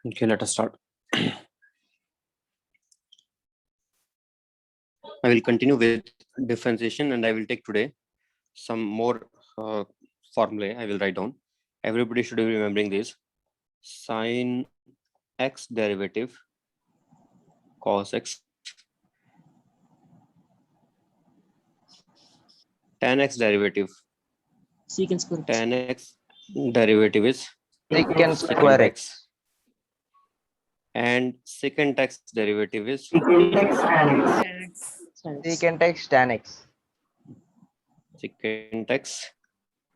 Okay, let us start. I will continue with differentiation and I will take today some more formulae I will write down. Everybody should be remembering this. Sin x derivative cos x, tan x derivative, Secant square. tan x derivative is Secant secant square x, and secant x derivative is secant x tan x. secant x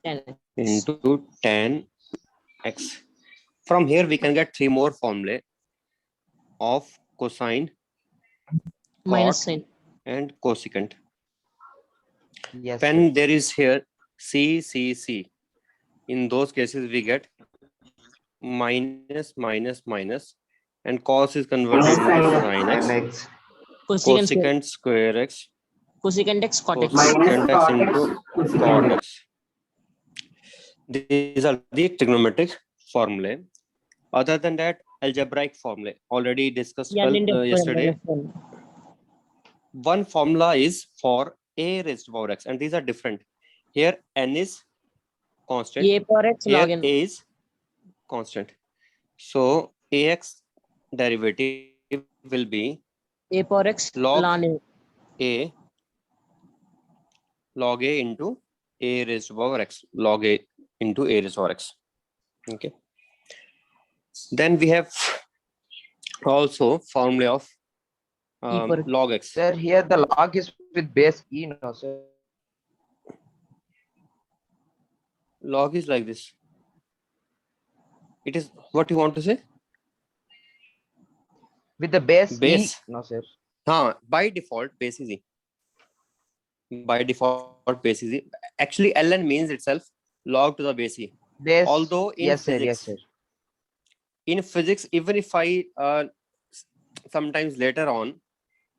10. into tan x. From here we can get three more formulae of cosine, Minus cot, sign. and cosecant. Yes. When Sir. there is here C, C, C, in those cases we get minus, minus, minus, and cos is converted into sin x, Cosecant square. cosecant square x, Cosecant x cot x. cosecant x into cot x. These are the trigonometric formulae. Other than that, algebraic formulae already discussed N into yesterday. -1. One formula is for a raised to power x, and these are different. Here n is constant. A power x Here log n. a is constant. So ax derivative will be A power x log ln a. a log a into a raised to power x, log a into a raised to power x. Okay. Then we have also formula of power x. log x. Sir, here the log is with base e, no sir. Log is like this. It is what you want to say? With the base Base. e, no sir. By default base is e. By default base is e. Actually ln means itself log to the base e. Base. Although in yes sir. physics, Yes sir. in physics, even if I sometimes later on,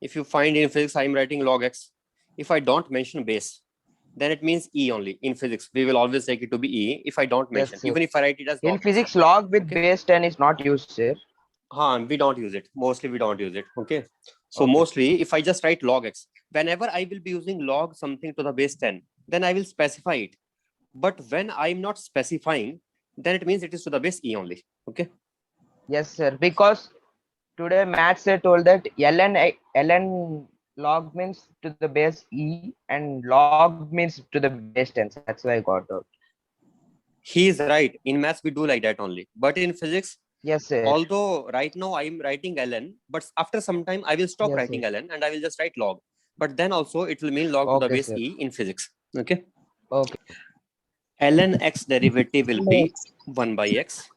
if you find in physics I'm writing log x, if I don't mention base, then it means e only. In physics we will always take it to be e if I don't mention, Yes, sir. even if I write it as In log x. physics, log with Okay. base 10 is not used, sir. We don't use it. Mostly we don't use it. Okay. So Okay. mostly if I just write log x, whenever I will be using log something to the base 10, then I will specify it. But when I'm not specifying, then it means it is to the base e only. Okay. Yes, sir. Because today maths sir told that ln log means to the base e and log means to the base 10. That's why I got out. He is right. In maths we do like that only. But in physics, Yes, sir. although right now I'm writing ln, but after some time I will stop Yes, writing sir. ln and I will just write log. But then also it will mean log to the Okay, base sir. e in physics. Okay. Okay. Ln x derivative will 1 by be x. 1 by x.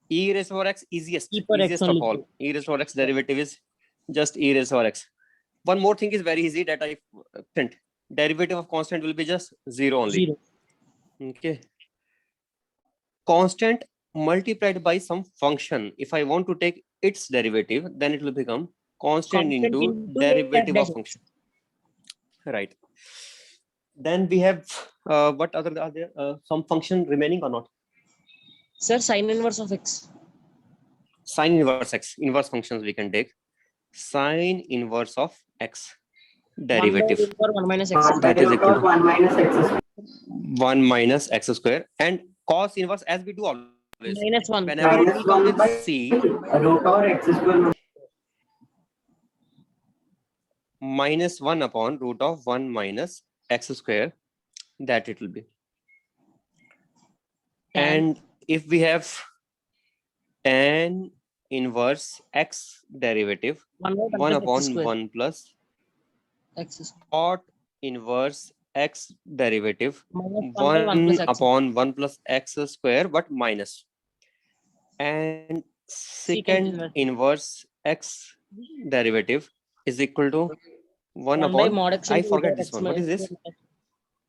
E raised to power x, easiest E power x of only. all. E raised to power x derivative is just e raised to power x. One more thing is very easy that I print. Derivative of constant will be just 0 only. 0. Okay. Constant multiplied by some function. If I want to take its derivative, then it will become constant into derivative of function. Right. Then we have what other are there? Some function remaining or not? Sir, sin inverse of x. Sin inverse x. Inverse functions we can take. Sin inverse of x derivative. 1 minus x. That is equal to 1 minus x square, and cos inverse as we do always. Minus 1. Whenever it will come with c, minus 1 upon root of 1 minus x square, that it will be. And if we have tan inverse x derivative, 1 upon 1 plus x cot inverse x derivative, minus 1 by 1 plus 1 x. upon 1 plus x square, but minus. And secant inverse x derivative is equal to 1 by upon, mod x I into forget root this x one. What is this?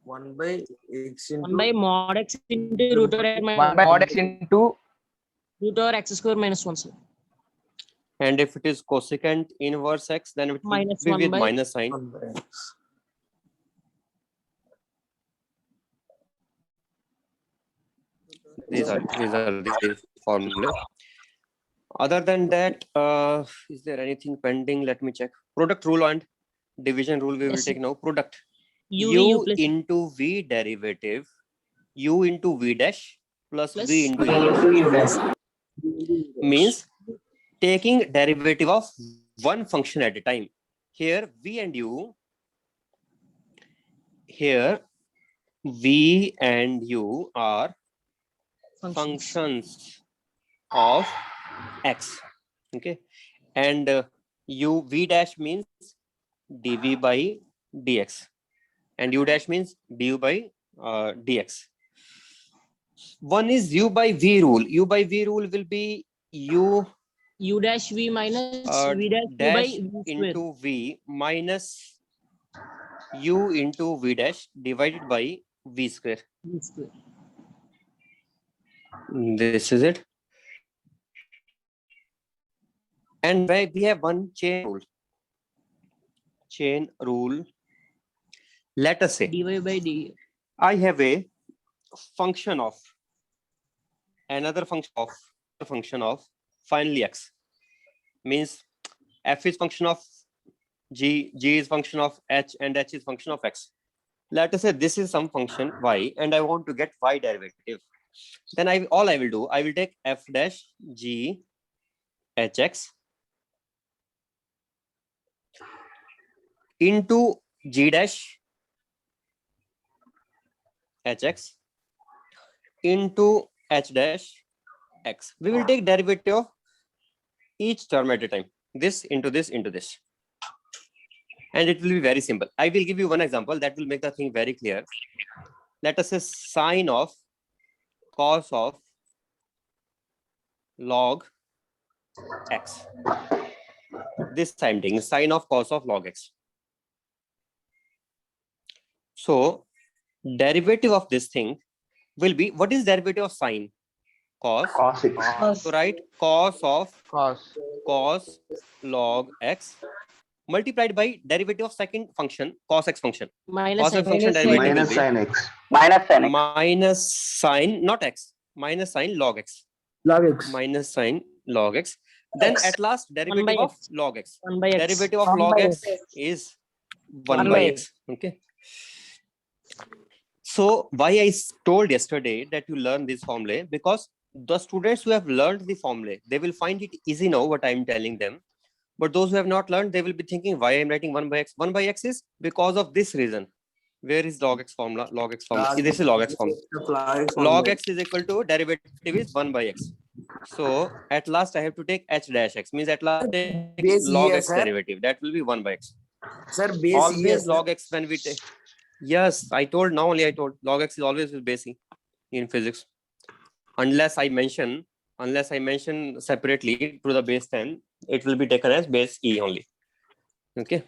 1 by x 1 into by mod x into root over x 1 by mod x into root over x square minus 1. Sir. And if it is cosecant inverse x, then it will Minus be 1 with by minus sign. 1 by x. These are the formula. Other than that, is there anything pending? Let me check. Product rule and division rule we will Yes, take now. Product. U U plus into V derivative, U into V dash plus plus V into U dash means taking derivative of one function at a time. Here V and U, here V and U are functions of X. Okay, and U V dash means dV by dx, and U dash means du by dx. One is U by V rule. U by V rule will be U U dash V minus V dash U by dash V square. into V minus U into V dash divided by V square. V square. This is it. And we have one chain rule. Chain rule. Let us say Dy by D. I have a function of another function of finally X, means F is function of G, G is function of H, and H is function of X. Let us say this is some function Y, and I want to get Y derivative. Then all I will do, I will take F dash G Hx into G dash Hx into H dash X. We will take derivative of each term at a time. This into this into this. And it will be very simple. I will give you one example that will make the thing very clear. Let us say sine of cos of log X. This I'm taking sine of cos of log X. So derivative of this thing will be, what is derivative of sine? Cos. So right, cos of cos log X multiplied by derivative of second function, cos X function. Minus Cos X X. function derivative will be Minus sin x. minus sine, not X, minus sine log X. Log X. Minus sine log X. Then X. at last derivative by of X. log X. 1 by X. Derivative of 1 log by X X. is 1 1 by by X. Okay. So why I told yesterday that you learn this formula, because the students who have learned the formula, they will find it easy now what I am telling them. But those who have not learned, they will be thinking why I am writing 1 by X. 1 by X is because of this reason. Where is log X formula? Log X formula. This is log X formula. Log X is equal to derivative is 1 by X. So at last I have to take H dash X, means at last take Base log here, X sir. derivative. That will be 1 by X. Sir, base Always yes, log X when we take. Yes, I told, now only I told log X is always with base E in physics. Unless I mention separately to the base 10, it will be taken as base E only. Okay.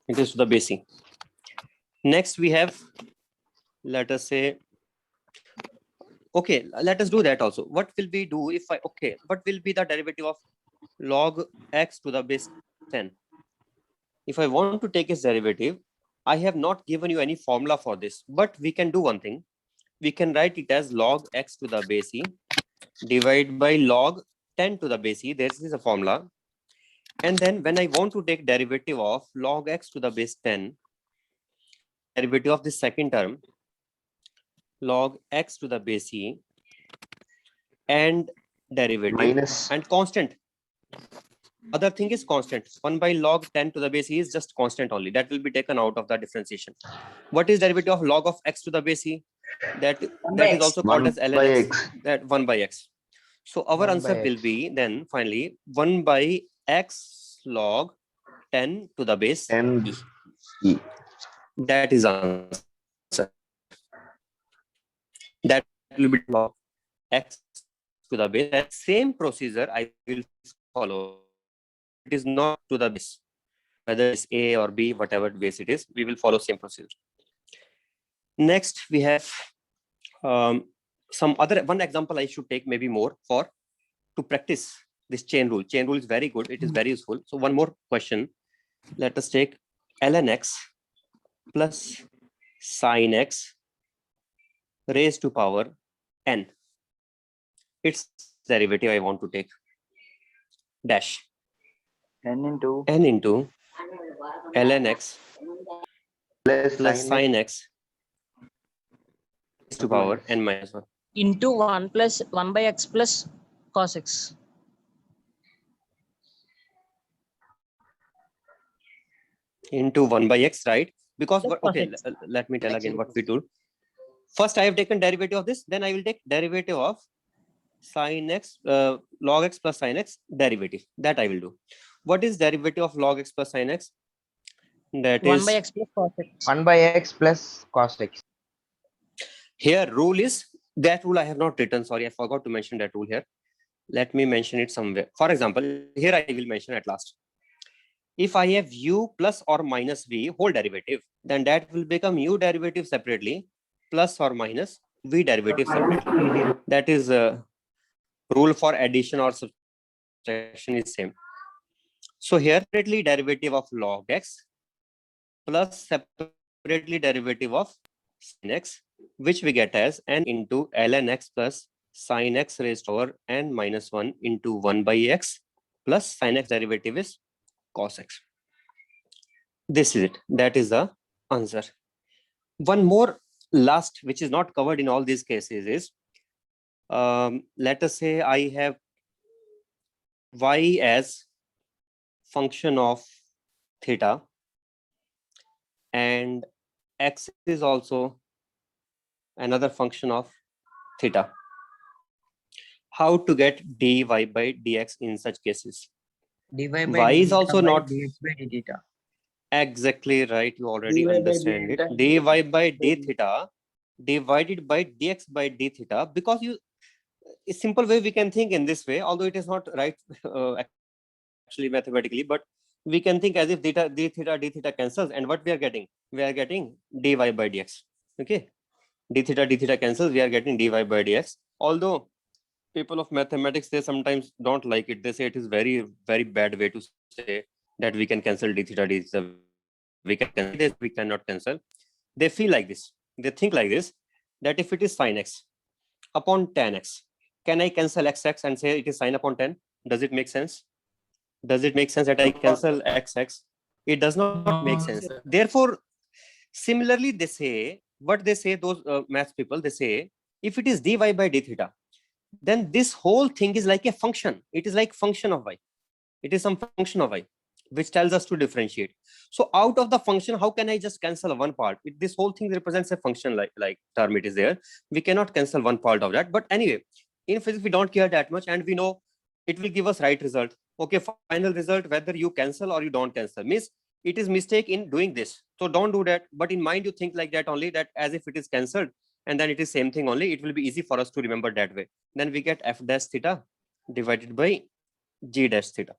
It is to the base E. Next we have, let us say, okay, let us do that also. What will we do if what will be the derivative of log X to the base 10? If I want to take its derivative, I have not given you any formula for this, but we can do one thing. We can write it as log X to the base E divided by log 10 to the base E. This is a formula. And then when I want to take derivative of log X to the base 10, derivative of the second term, log X to the base E and derivative Minus. and constant. Other thing is constant. 1 by log 10 to the base E is just constant only. That will be taken out of the differentiation. What is derivative of log of X to the base E? That is also called as 1 by ln X. x. That 1 by X. So our 1 by answer will X. be then finally 1 by X log 10 to the base And E. E. That is answer. That will be log X to the base. That same procedure I will follow. It is not to the base, whether it's A or B, whatever base it is, we will follow same procedure. Next, we have some other one example I should take, maybe more, to practice this chain rule. Chain rule is very good. It is very useful. So one more question. Let us take ln x plus sin x raised to power n. Its derivative I want to take. Dash n into n into ln x plus plus sin sin x to power n minus 1. Into 1 plus 1 by x plus cos x. Into 1 by x, right? Because Plus okay, cos x. let me tell again what we do. First, I have taken derivative of this. Then I will take derivative of sin x, log x plus sin x derivative. That I will do. What is derivative of log x plus sin x? That 1 is by x plus cos x. 1 by x plus cos x. here. Rule is that rule I have not written. Sorry, I forgot to mention that rule here. Let me mention it somewhere. For example, here I will mention at last. If I have u plus or minus v whole derivative, then that will become u derivative separately plus or minus v derivative separately. That is a rule for addition or subtraction is same. So here separately derivative of log x plus separately derivative of sin x, which we get as n into ln x plus sin x raised over n minus 1 into 1 by x plus sin x derivative is cos x. This is it. That is the answer. One more last, which is not covered in all these cases, is let us say I have y as function of theta and x is also another function of theta. How to get dy by dx in such cases? dy by Y is d also theta by not dx by d theta. exactly right. You already dy by understand d it. theta Dy by d theta divided by dx by d theta, because you a simple way we can think in this way, although it is not right actually mathematically, but we can think as if d theta cancels, and what we are getting dy by dx. Okay, d theta cancels, we are getting dy by dx. Although people of mathematics, they sometimes don't like it. They say it is very bad way to say that we can cancel d theta. We can cancel this, we cannot cancel. They feel like this, they think like this, that if it is sin x upon tan x, can I cancel xx and say it is sin upon 10? Does it make sense? Does it make sense that I cancel xx? It does not make sense. Therefore, similarly, they say, what they say, those math people, they say, if it is dy by d theta, then this whole thing is like a function. It is like function of y. It is some function of y, which tells us to differentiate. So out of the function, how can I just cancel one part? This whole thing represents a function like term it is there. We cannot cancel one part of that. But anyway, in physics, we don't care that much, and we know it will give us right result. Okay, final result, whether you cancel or you don't cancel, means it is mistake in doing this. So don't do that. But in mind, you think like that only, that as if it is cancelled, and then it is same thing only. It will be easy for us to remember that way. Then we get f dash theta divided by g dash theta.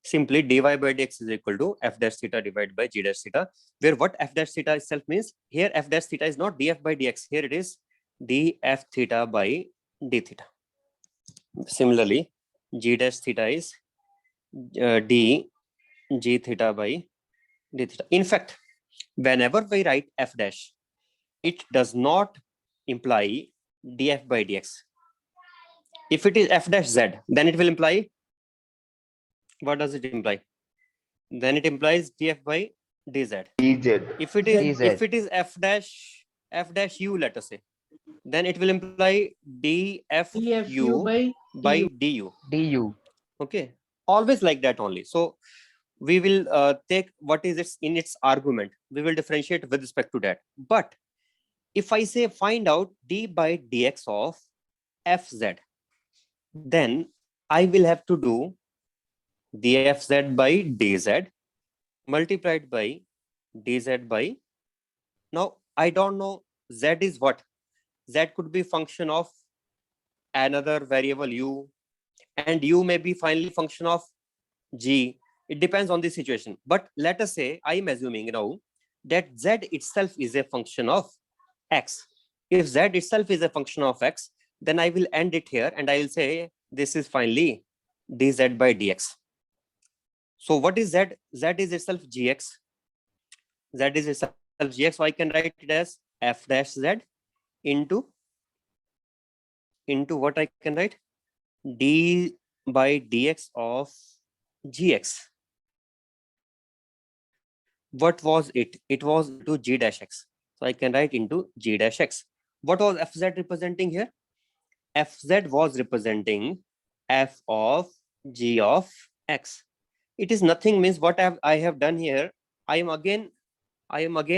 Simply dy by dx is equal to f dash theta divided by g dash theta, where what f dash theta itself means, here f dash theta is not df by dx, here it is df theta by d theta. Similarly, g dash theta is d g theta by d theta. In fact, whenever we write f dash, it does not imply df by dx. If it is f dash z, then it will imply, what does it imply? Then it implies df by dz. dz. If it is dz. f dash u, let us say, then it will imply dfu by du. du. Okay, always like that only. So we will take what is its in its argument. We will differentiate with respect to that. But if I say find out d by dx of fz, then I will have to do dfz by dz multiplied by dz by, now I don't know z is what. Z could be function of another variable u, and u may be finally function of g. It depends on the situation. But let us say I am assuming now that z itself is a function of x. If z itself is a function of x, then I will end it here and I will say this is finally dz by dx. So what is z? Z is itself gx. Z is itself gx. So I can write it as f dash z into what I can write? d by dx of gx. What was it? It was into g dash x. So I can write into g dash x. What was fz representing here? Fz was representing f of g of x. It is nothing means what I have done here. I am again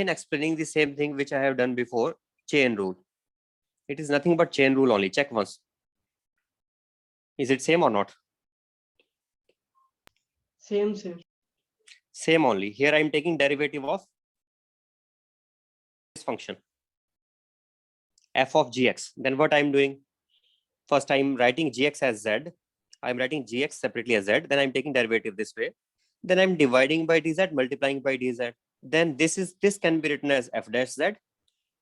explaining the same thing which I have done before, chain rule. It is nothing but chain rule only. Check once. Is it same or not? Same. Same only. Here I am taking derivative of this function, f of gx. Then what I am doing? First I am writing gx as z. I am writing gx separately as z. Then I am taking derivative this way. Then I am dividing by dz, multiplying by dz. Then this can be written as f dash z,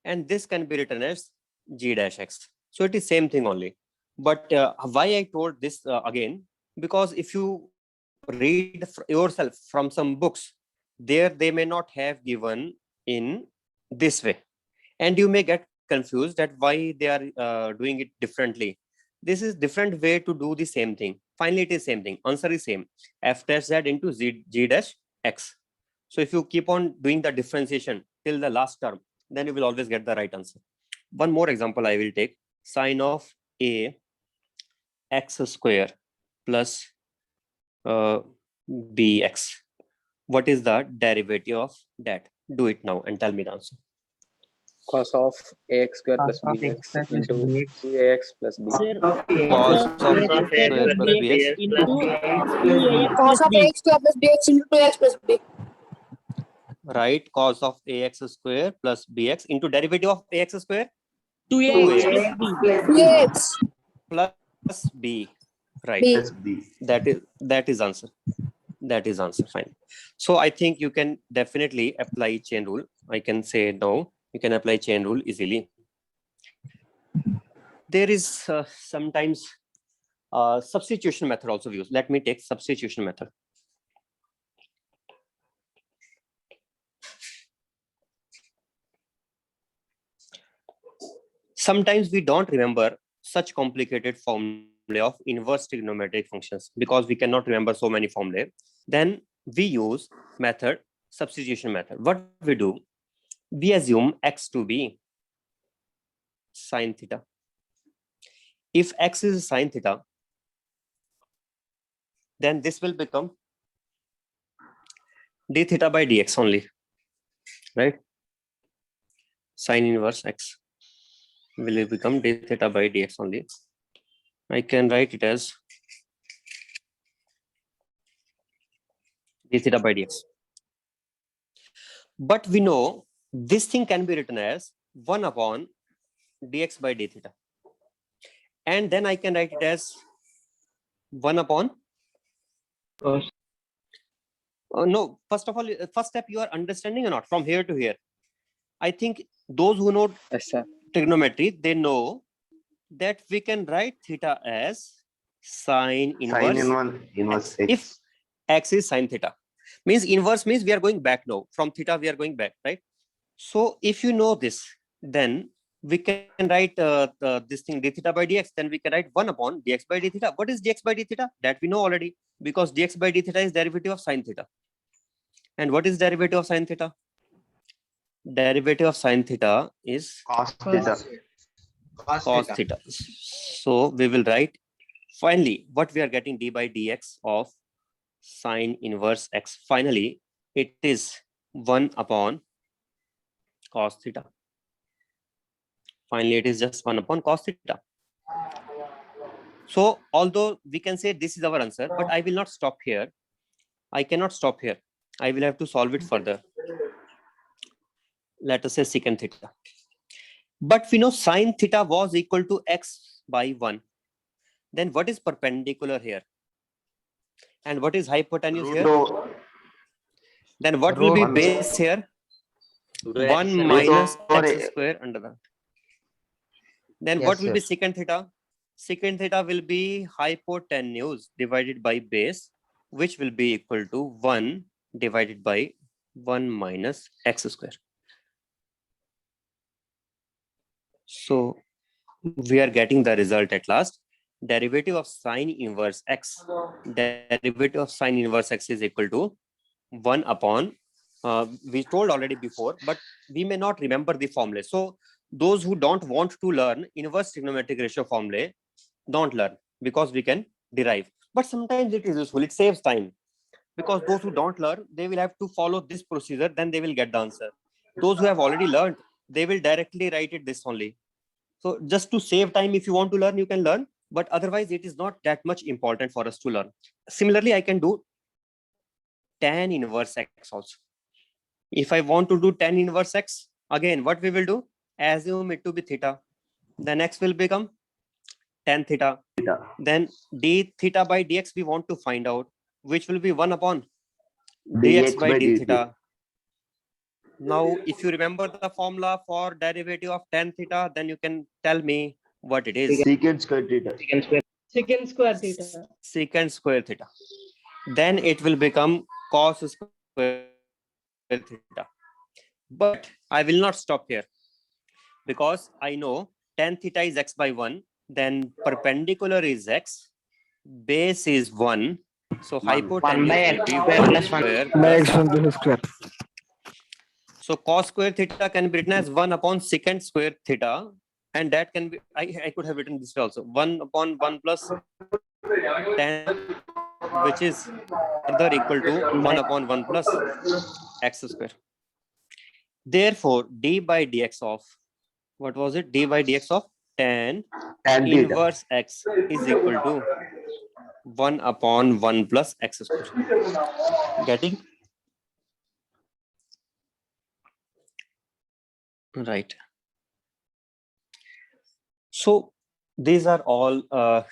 and this can be written as g dash x. So it is same thing only. But why I told this again? Because if you read yourself from some books, there they may not have given in this way, and you may get confused that why they are doing it differently. This is different way to do the same thing. Finally, it is same thing. Answer is same. F dash z into g dash x. So if you keep on doing the differentiation till the last term, then you will always get the right answer. One more example I will take. Sine of a x square plus bx. What is the derivative of that? Do it now and tell me the answer. Cos of ax square plus Cos of bx x square plus into bx. 2ax plus b. Sir, Cos of ax x square plus bx into 2ax Cos plus of b. x square plus bx into 2x plus b. Right? Cos of ax square plus bx into derivative of ax square 2ax plus b. 2x. plus b. Right. B. That is answer. That is answer. Fine. So I think you can definitely apply chain rule. I can say no. You can apply chain rule easily. There is sometimes substitution method also used. Let me take substitution method. Sometimes we don't remember such complicated formulae of inverse trigonometric functions because we cannot remember so many formulae. Then we use method substitution method. What we do? We assume x to be sine theta. If x is sine theta, then this will become d theta by dx only, right? Sine inverse x will become d theta by dx only. I can write it as d theta by dx. But we know this thing can be written as 1 upon dx by d theta. And then I can write it as 1 upon. No, first of all, first step you are understanding or not from here to here. I think those who know Yes, sir. trigonometry, they know that we can write theta as sine inverse x. If x is sine theta, means inverse means we are going back now. From theta we are going back, right? So if you know this, then we can write this thing d theta by dx. Then we can write 1 upon dx by d theta. What is dx by d theta? That we know already, because dx by d theta is derivative of sine theta. And what is derivative of sine theta? Derivative of sine theta is Cos theta. cos theta. So we will write finally what we are getting d by dx of sine inverse x. Finally, it is 1 upon cos theta. Finally, it is just 1 upon cos theta. So although we can say this is our answer, but I will not stop here. I cannot stop here. I will have to solve it further. Let us say secant theta. But we know sine theta was equal to x by 1. Then what is perpendicular here? And what is hypotenuse here? Then what will be base here? 1 minus x square under the. Then Yes, what will be sir. secant theta? Secant theta will be hypotenuse divided by base, which will be equal to 1 divided by 1 minus x square. So we are getting the result at last. derivative of sine inverse x, derivative of sine inverse x is equal to 1 upon, we told already before, but we may not remember the formula. So those who don't want to learn inverse trigonometric ratio formula, don't learn, because we can derive. But sometimes it is useful, it saves time. Because those who don't learn, they will have to follow this procedure, then they will get the answer. Those who have already learned, they will directly write it this only. So just to save time, if you want to learn, you can learn, but otherwise it is not that much important for us to learn. Similarly, I can do tan inverse x also. If I want to do tan inverse x, again, what we will do? Assume it to be theta. Then x will become tan theta. Then d theta by dx we want to find out, which will be 1 upon dx by d theta. Now, if you remember the formula for derivative of tan theta, then you can tell me what it is. Secant square theta. Secant square theta. Secant square theta. Then it will become cos square theta. But I will not stop here, because I know tan theta is x by 1, then perpendicular is x, base is 1, so hypotenuse will be 1 square plus square. So cos square theta can be written as 1 upon secant square theta, and that can be, I could have written this way also, 1 upon 1 plus tan, which is further equal to 1 upon 1 plus x square. Therefore, d by dx of, what was it? D by dx of tan inverse x is equal to 1 upon 1 plus x square. Getting? Right. So these are all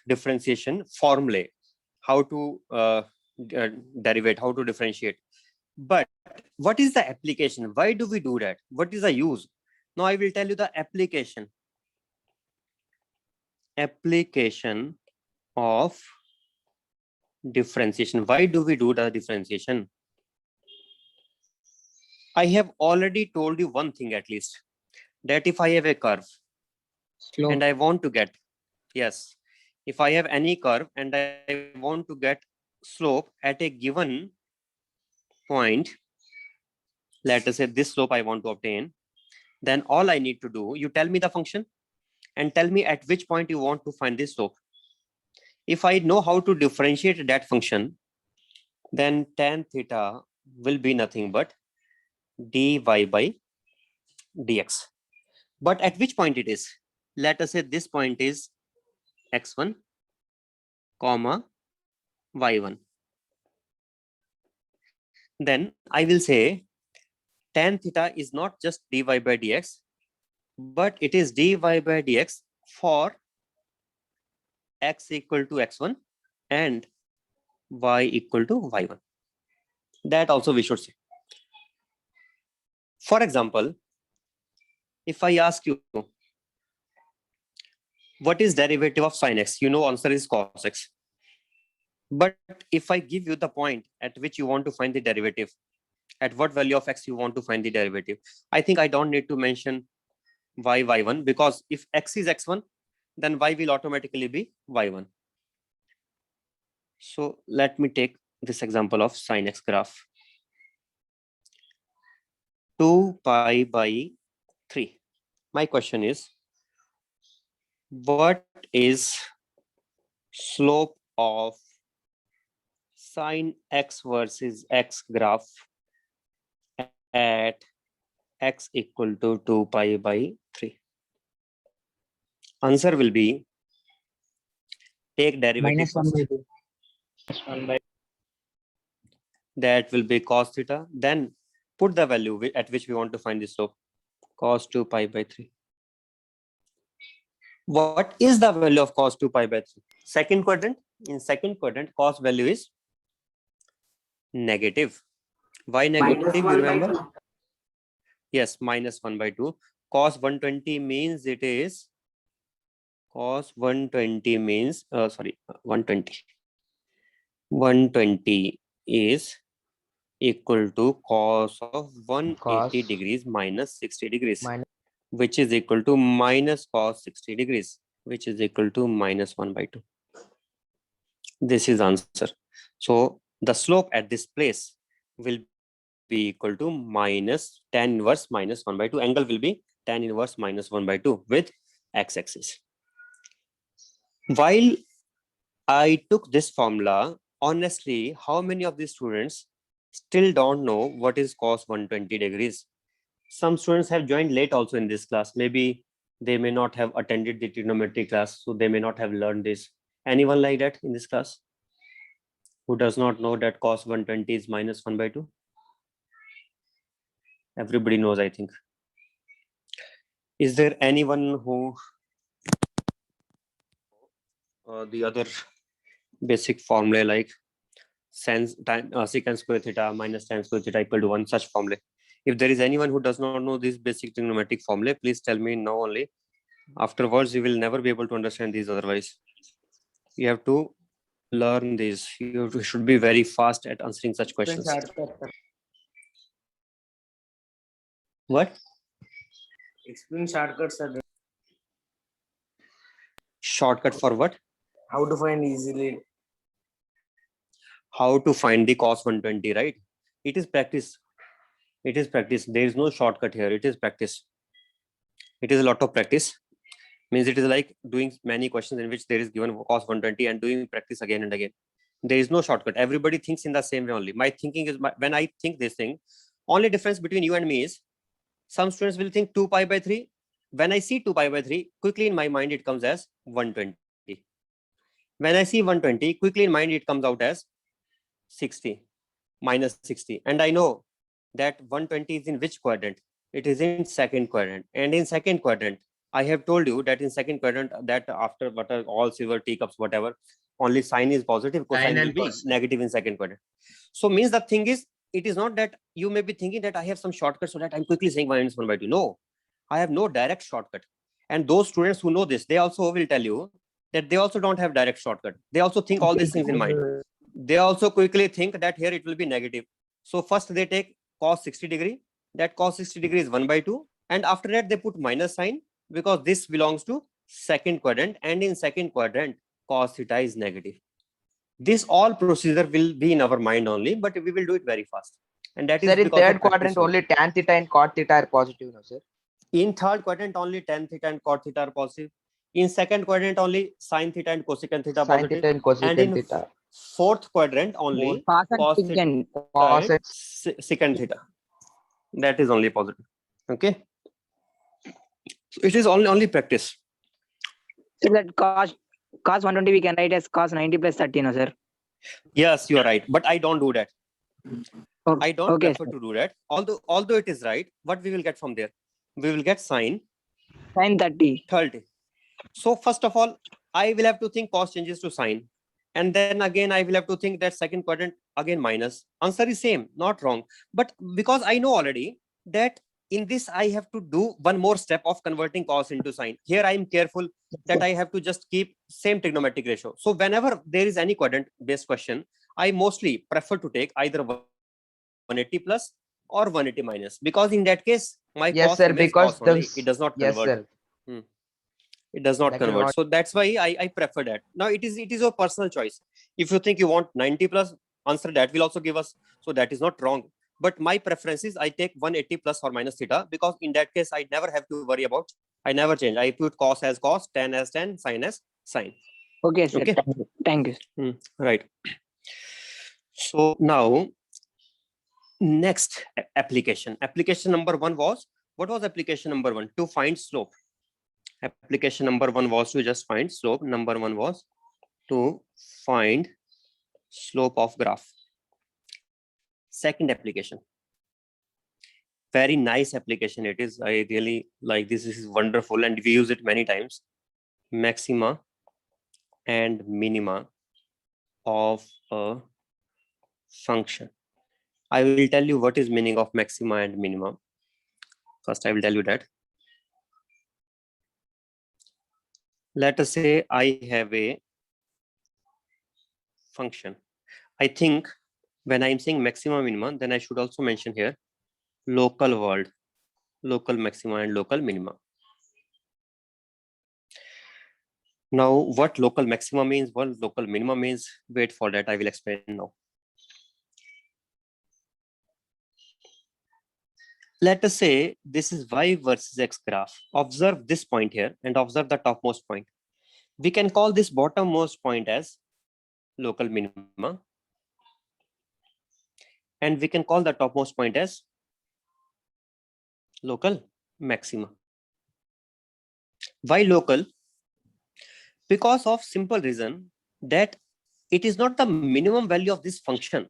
differentiation formulae, how to derivate, how to differentiate. But what is the application? Why do we do that? What is the use? Now I will tell you the application. Application of differentiation. Why do we do the differentiation? I have already told you one thing at least, that if I have a curve and I want to get, yes, if I have any curve and I want to get slope at a given point, let us say this slope I want to obtain, then all I need to do, you tell me the function and tell me at which point you want to find this slope. If I know how to differentiate that function, then tan theta will be nothing but dy by dx. But at which point it is? Let us say this point is x1, comma, y1. Then I will say tan theta is not just dy by dx, but it is dy by dx for x equal to x1 and y equal to y1. That also we should say. For example, if I ask you, what is derivative of sin x? You know answer is cos x. But if I give you the point at which you want to find the derivative, at what value of x you want to find the derivative, I think I don't need to mention y1, because if x is x1, then y will automatically be y1. So let me take this example of sin x graph. 2 pi by 3. My question is, what is slope of sin x versus x graph at x equal to 2 pi by 3? Answer will be, take derivative first. That will be cos theta. Then put the value at which we want to find the slope, cos 2 pi by 3. What is the value of cos 2 pi by 3? Second quadrant. In second quadrant, cos value is negative. Why negative? You remember? Yes, minus 1 by 2. Cos 120 means it is, cos 120 means, 120. 120 is equal to cos of 180 degrees minus 60 degrees, which is equal to minus cos 60 degrees, which is equal to minus 1 by 2. This is answer. So the slope at this place will be equal to minus tan inverse minus 1 by 2. Angle will be tan inverse minus 1 by 2 with x-axis. While I took this formula, honestly, how many of these students still don't know what is cos 120 degrees? Some students have joined late also in this class. Maybe they may not have attended the trigonometry class, so they may not have learned this. Anyone like that in this class who does not know that cos 120 is minus 1 by 2? Everybody knows, I think. Is there anyone who the other basic formula like secant square theta minus tan square theta equal to 1, such formula? If there is anyone who does not know this basic trigonometric formula, please tell me now only. Afterwards, you will never be able to understand these otherwise. You have to learn this. You should be very fast at answering such questions. What? Explain shortcuts, sir. Shortcut for what? How to find easily. How to find the cos 120, right? It is practice. It is practice. There is no shortcut here. It is practice. It is a lot of practice. Means it is like doing many questions in which there is given cos 120 and doing practice again and again. There is no shortcut. Everybody thinks in the same way only. My thinking is, when I think this thing, only difference between you and me is some students will think 2 pi by 3. When I see 2 pi by 3, quickly in my mind it comes as 120. When I see 120, quickly in mind it comes out as 60, minus 60. And I know that 120 is in which quadrant? It is in second quadrant. And in second quadrant, I have told you that in second quadrant, that after what are all silver teacups, whatever, only sign is positive, cosine will be negative in second quadrant. So means the thing is, it is not that you may be thinking that I have some shortcut so that I'm quickly saying minus 1 by 2. No, I have no direct shortcut. And those students who know this, they also will tell you that they also don't have direct shortcut. They also think all these things in mind. They also quickly think that here it will be negative. So first they take cos 60 degree. That cos 60 degree is 1 by 2. And after that they put minus sign because this belongs to second quadrant. And in second quadrant, cos theta is negative. This all procedure will be in our mind only, but we will do it very fast. And that is Sir, in because of third practice quadrant, only tan theta and cot theta are positive, no, sir? In third quadrant, only tan theta and cot theta are positive. In second quadrant, only sin theta and cosecant theta Sin positive. theta and cosecant And in theta. fourth quadrant, only Cos and cos theta secant. Cos and secant theta. That is only positive. Okay. So it is only practice. So that cos 120 we can write as cos 90 plus 30, no, sir? Yes, you are right. But I don't do that. Okay, I don't okay, prefer to do that. Although it is right, what we will get from there? We will get sin sin 30. 30. So first of all, I will have to think cos changes to sine. And then again, I will have to think that second quadrant again minus. Answer is same, not wrong. But because I know already that in this, I have to do one more step of converting cos into sine. Here I am careful that I have to just keep same trigonometric ratio. So whenever there is any quadrant based question, I mostly prefer to take either 180 plus or 180 minus, because in that case, my Yes, cos sir, remains because cos only. those- It does not Yes, convert. sir. It does not That will convert. not- So that's why I prefer that. Now it is your personal choice. If you think you want 90 plus, answer that will also give us. So that is not wrong. But my preference is I take 180 plus or minus theta, because in that case I never have to worry about. I never change. I put cos as cos, tan as tan, sin as sin. Okay, sir. Okay. Thank you. Thank you. Right. So now next application. Application number 1 was, what was application number 1? To find slope. Application number 1 was to just find slope. Number 1 was to find slope of graph. Second application, very nice application it is. I really like this. This is wonderful and we use it many times. Maxima and minima of a function. I will tell you what is meaning of maxima and minima. First, I will tell you that. Let us say I have a function. I think when I'm saying maxima minima, then I should also mention here local world, local maxima and local minima. Now, what local maximum means, what local minimum means, wait for that. I will explain now. Let us say this is y versus x graph. Observe this point here and observe the topmost point. We can call this bottommost point as local minima. And we can call the topmost point as local maxima. Why local? Because of simple reason that it is not the minimum value of this function.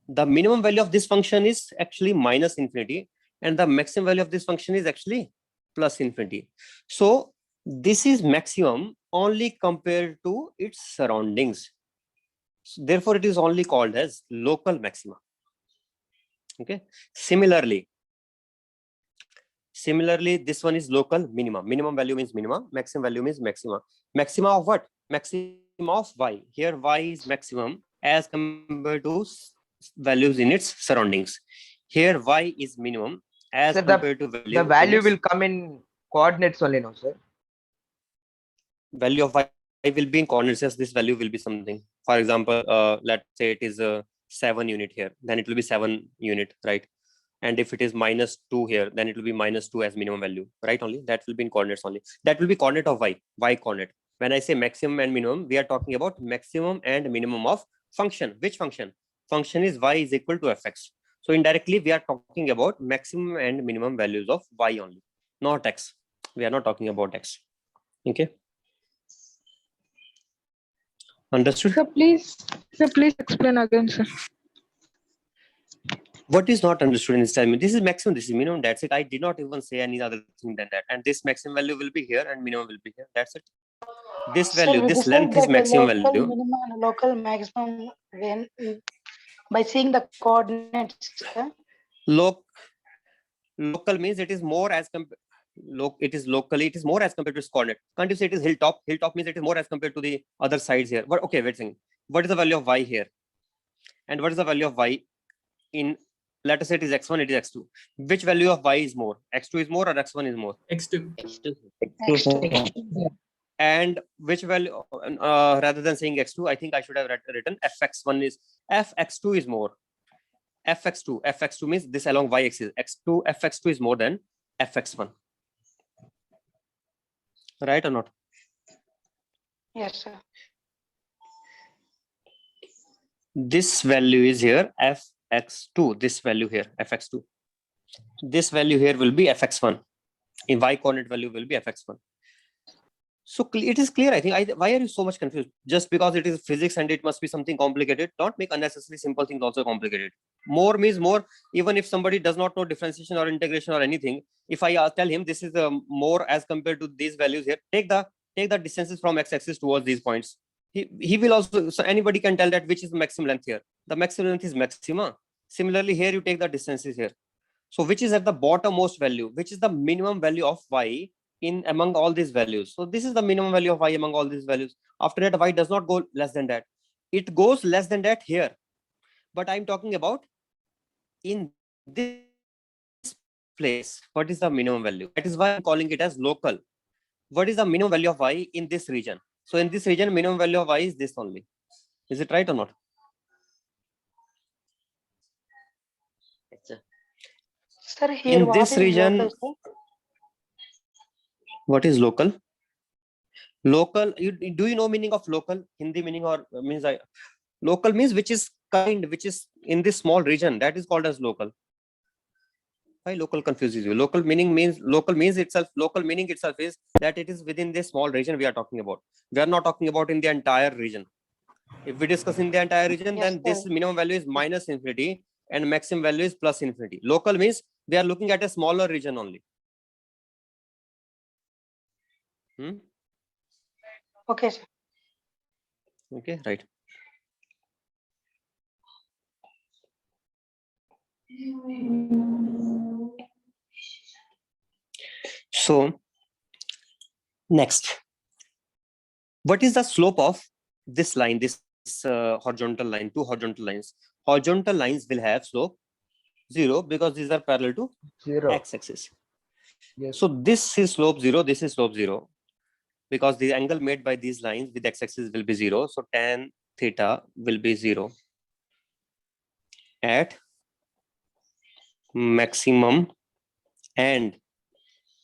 The minimum value of this function is actually minus infinity, and the maximum value of this function is actually plus infinity. So this is maximum only compared to its surroundings. So therefore, it is only called as local maxima. Okay. Similarly, this one is local minimum. Minimum value means minimum. Maximum value means maxima. Maxima of what? Maximum of y. Here y is maximum as compared to values in its surroundings. Here y is minimum as Sir, compared to value. The value will come in coordinates only, no, sir? Value of y will be in coordinates. Yes, this value will be something. For example, let's say it is a 7 unit here, then it will be 7 unit, right? And if it is -2 here, then it will be -2 as minimum value, right? Only that will be in coordinates only. That will be coordinate of y coordinate. When I say maximum and minimum, we are talking about maximum and minimum of function. Which function? Function is y is equal to fx. So indirectly, we are talking about maximum and minimum values of y only, not x. We are not talking about x. Okay. Understood? Sir, please explain again, sir. What is not understood in this time? This is maximum, this is minimum, that's it. I did not even say any other thing than that. And this maximum value will be here and minimum will be here. That's it. This value, this length is maximum value. Minimum and local maximum when by seeing the coordinates. Local means it is more as compared. It is locally, it is more as compared to its coordinate. Can't you say it is hilltop? Hilltop means it is more as compared to the other sides here. But okay, wait a second. What is the value of y here? And what is the value of y in, let us say it is x1, it is x2. Which value of y is more? x2 is more or x1 is more? X2. And which value, rather than saying x2, I think I should have written fx1 is, fx2 is more. fx2 means this along y axis. fx2 is more than fx1. Right or not? Yes, sir. This value is here fx2. This value here fx2. This value here will be fx1. In y coordinate value will be fx1. So it is clear, I think. Why are you so much confused? Just because it is physics and it must be something complicated, don't make unnecessarily simple things also complicated. More means more. Even if somebody does not know differentiation or integration or anything, if I tell him this is more as compared to these values here, take the distances from x-axis towards these points. He will also, so anybody can tell that which is the maximum length here. The maximum length is maxima. Similarly, here you take the distances here. So which is at the bottommost value, which is the minimum value of y in among all these values. So this is the minimum value of y among all these values. After that, y does not go less than that. It goes less than that here. But I'm talking about in this place, what is the minimum value? That is why I'm calling it as local. What is the minimum value of y in this region? So in this region, minimum value of y is this only. Is it right or not? Sir, here In this region, what is local? Local, do you know meaning of local? Hindi meaning or means local means which is which is in this small region, that is called as local. Why local confuses you? Local meaning means local means itself, local meaning itself is that it is within this small region we are talking about. We are not talking about in the entire region. If we discuss in the entire region, Yes, then this minimum value is minus infinity and maximum value is plus infinity. Local means we are looking at a smaller region only. Okay, sir. Okay, right. So next, what is the slope of this line, this horizontal line, two horizontal lines? Horizontal lines will have slope 0 because these are parallel to x-axis. Yes. So this is slope 0, this is slope 0. because the angle made by these lines with x-axis will be 0. So tan theta will be 0 at maximum and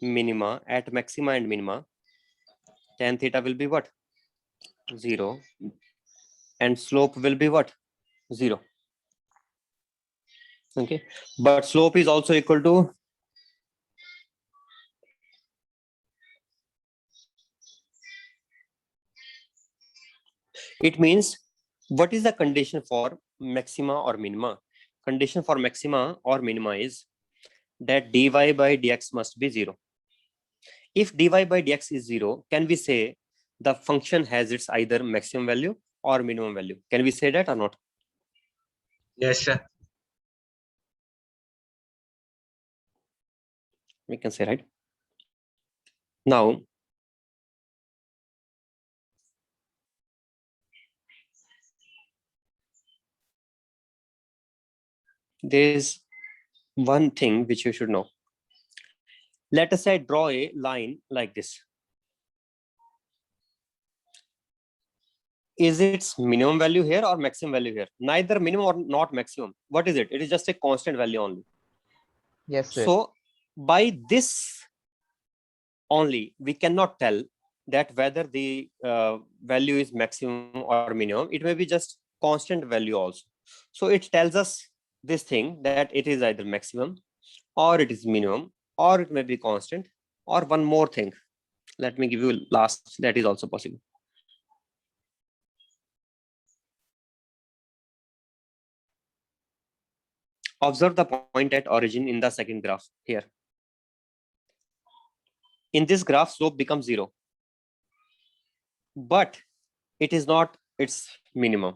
minima. At maxima and minima, tan theta will be what? 0. And slope will be what? 0. Okay, but slope is also equal to it means what is the condition for maxima or minima? Condition for maxima or minima is that dy by dx must be 0. If dy by dx is 0, can we say the function has its either maximum value or minimum value? Can we say that or not? Yes, sir. We can say, right? Now, there is one thing which you should know. Let us say draw a line like this. Is its minimum value here or maximum value here? Neither minimum or not maximum. What is it? It is just a constant value only. Yes, sir. So by this only, we cannot tell that whether the value is maximum or minimum. It may be just constant value also. So it tells us this thing that it is either maximum or it is minimum, or it may be constant, or one more thing. Let me give you last, that is also possible. Observe the point at origin in the second graph here. In this graph, slope becomes 0, but it is not its minimum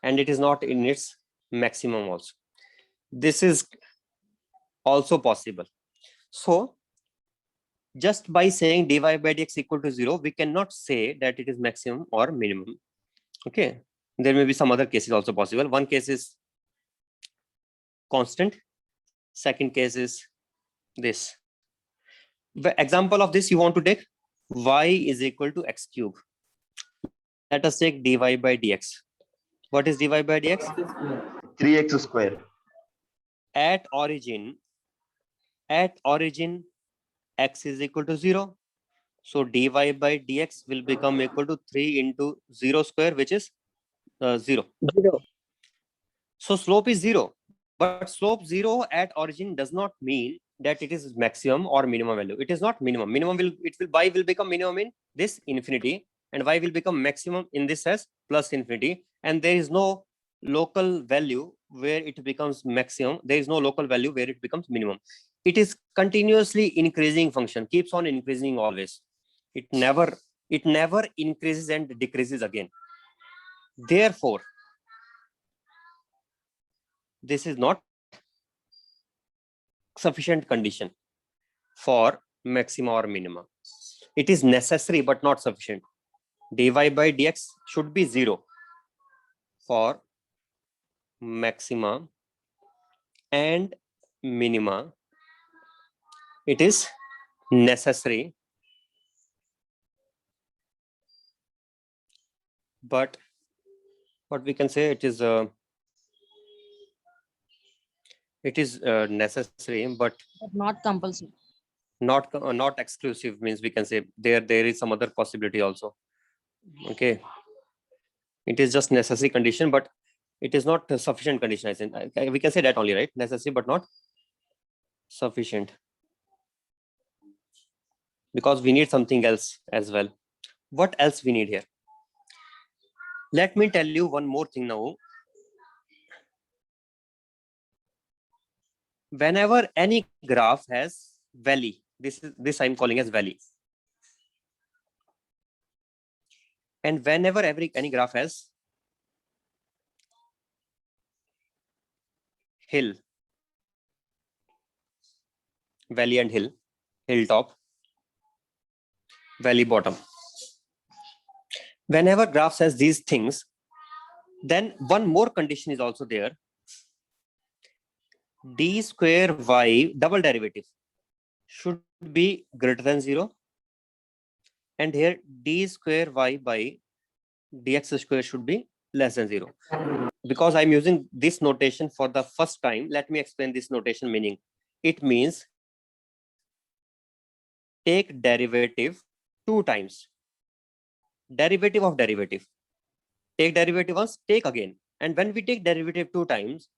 and it is not in its maximum also. This is also possible. So just by saying dy by dx equal to 0, we cannot say that it is maximum or minimum. Okay, there may be some other cases also possible. One case is constant. Second case is this. The example of this you want to take y is equal to x cube. Let us take dy by dx. What is dy by dx? 3x square. At origin, x is equal to 0. So dy by dx will become equal to 3 into 0 square, which is 0. 0. So slope is 0. But slope 0 at origin does not mean that it is maximum or minimum value. It is not minimum. Minimum will y will become minimum in this infinity, and y will become maximum in this as plus infinity. And there is no local value where it becomes maximum. There is no local value where it becomes minimum. It is continuously increasing function, keeps on increasing always. It never increases and decreases again. Therefore, this is not sufficient condition for maxima or minima. It is necessary but not sufficient. Dy by dx should be 0 for maxima and minima. It is necessary, but what we can say, it is necessary, but not compulsory. Not exclusive, means we can say there is some other possibility also. Okay, it is just necessary condition, but it is not a sufficient condition. I think we can say that only, right? Necessary but not sufficient, because we need something else as well. What else we need here? Let me tell you one more thing now. Whenever any graph has valley, this I'm calling as valley, and whenever any graph has hill, valley and hill, hilltop, valley bottom, whenever graph has these things, then one more condition is also there. D square y double derivative should be greater than 0, and here d square y by dx square should be less than 0. Because I'm using this notation for the first time, let me explain this notation meaning. It means take derivative 2 times. Derivative of derivative. Take derivative once, take again. And when we take derivative 2 times,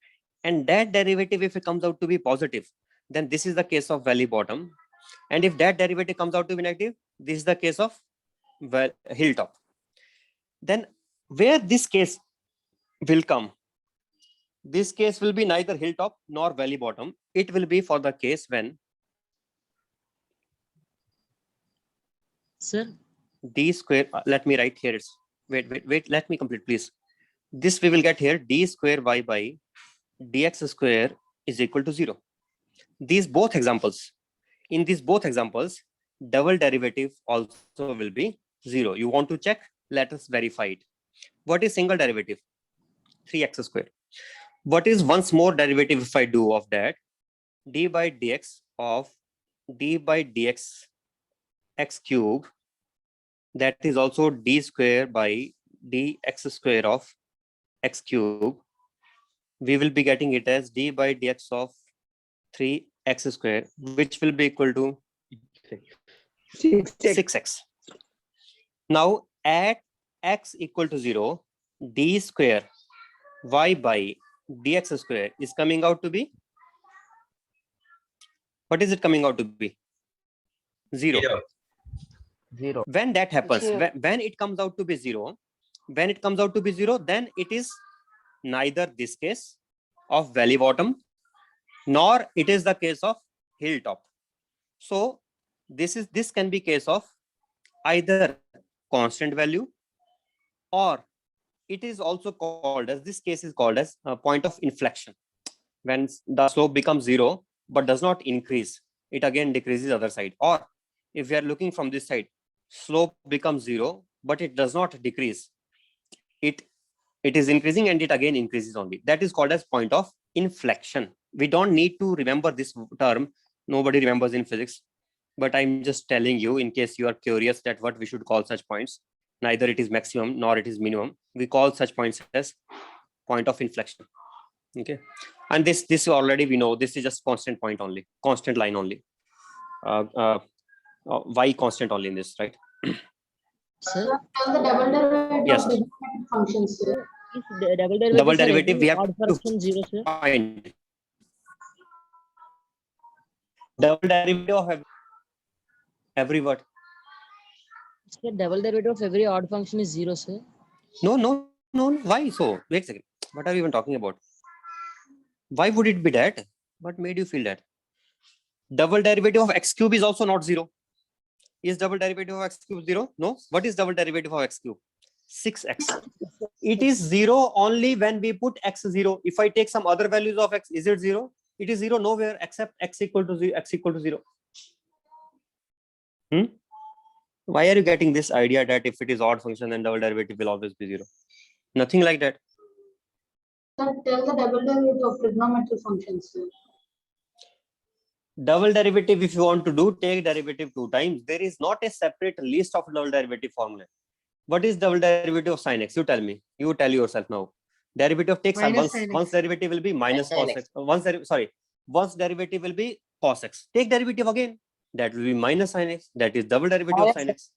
and that derivative, if it comes out to be positive, then this is the case of valley bottom. And if that derivative comes out to be negative, this is the case of hilltop. Then where this case will come, this case will be neither hilltop nor valley bottom. It will be for the case when Sir, d square, let me write here. It's wait, let me complete, please. This we will get here, d square y by dx square is equal to 0. These both examples, in these both examples, double derivative also will be 0. You want to check? Let us verify it. What is single derivative? 3x square. What is once more derivative if I do of that? D by dx of d by dx x cube, that is also d square by dx square of x cube. We will be getting it as d by dx of 3x square, which will be equal to 6x. Now at x equal to 0, d square y by dx square is coming out to be, what is it coming out to be? 0. 0. When that happens, Zero. when it comes out to be 0, when it comes out to be 0, then it is neither this case of valley bottom nor it is the case of hilltop. So this can be case of either constant value, or it is also called as, this case is called as a point of inflection. When the slope becomes 0 but does not increase, it again decreases other side. Or if we are looking from this side, slope becomes 0 but it does not decrease, it is increasing and it again increases only. That is called as point of inflection. We don't need to remember this term. Nobody remembers in physics, but I'm just telling you in case you are curious that what we should call such points. Neither it is maximum nor it is minimum. We call such points as point of inflection. Okay, and this already we know, this is just constant point only, constant line only. Y constant only in this, right? sir, Tell the double derivative Yes. of trigonometric functions, sir. if the double derivative, Double for derivative every we have odd to function 0, sir. find. Double derivative of every word. Sir, double derivative of every odd function is 0, sir. No. Why so? Wait a second. What are you even talking about? Why would it be that? What made you feel that? Double derivative of x cube is also not 0. Is double derivative of x cube 0? No. What is double derivative of x cube? 6x. It is 0 only when we put x 0. If I take some other values of x, is it 0? It is 0 nowhere except x equal to 0. X equal to 0. Why are you getting this idea that if it is odd function, then double derivative will always be 0? Nothing like that. Sir, tell the double derivative of trigonometric functions, sir. Double derivative, if you want to do, take derivative 2 times. There is not a separate list of double derivative formula. What is double derivative of sin x? You tell me. You tell yourself now. Derivative takes once derivative will be minus cos x. Once derivative will be cos x. Take derivative again. That will be minus sin x. That is double derivative of sin x.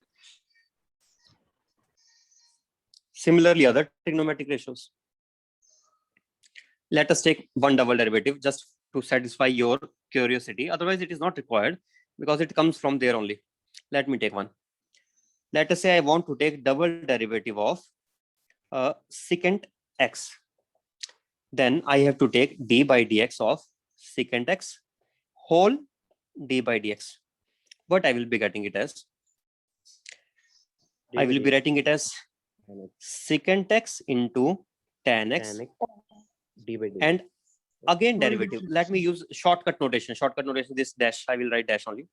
Similarly, other trigonometric ratios. Let us take one double derivative just to satisfy your curiosity. Otherwise, it is not required because it comes from there only. Let me take one. Let us say I want to take double derivative of secant x. Then I have to take d by dx of secant x whole d by dx. What I will be getting it as? I will be writing it as secant x into tan x d by d. and again derivative. Let me use shortcut notation. This dash, I will write dash only.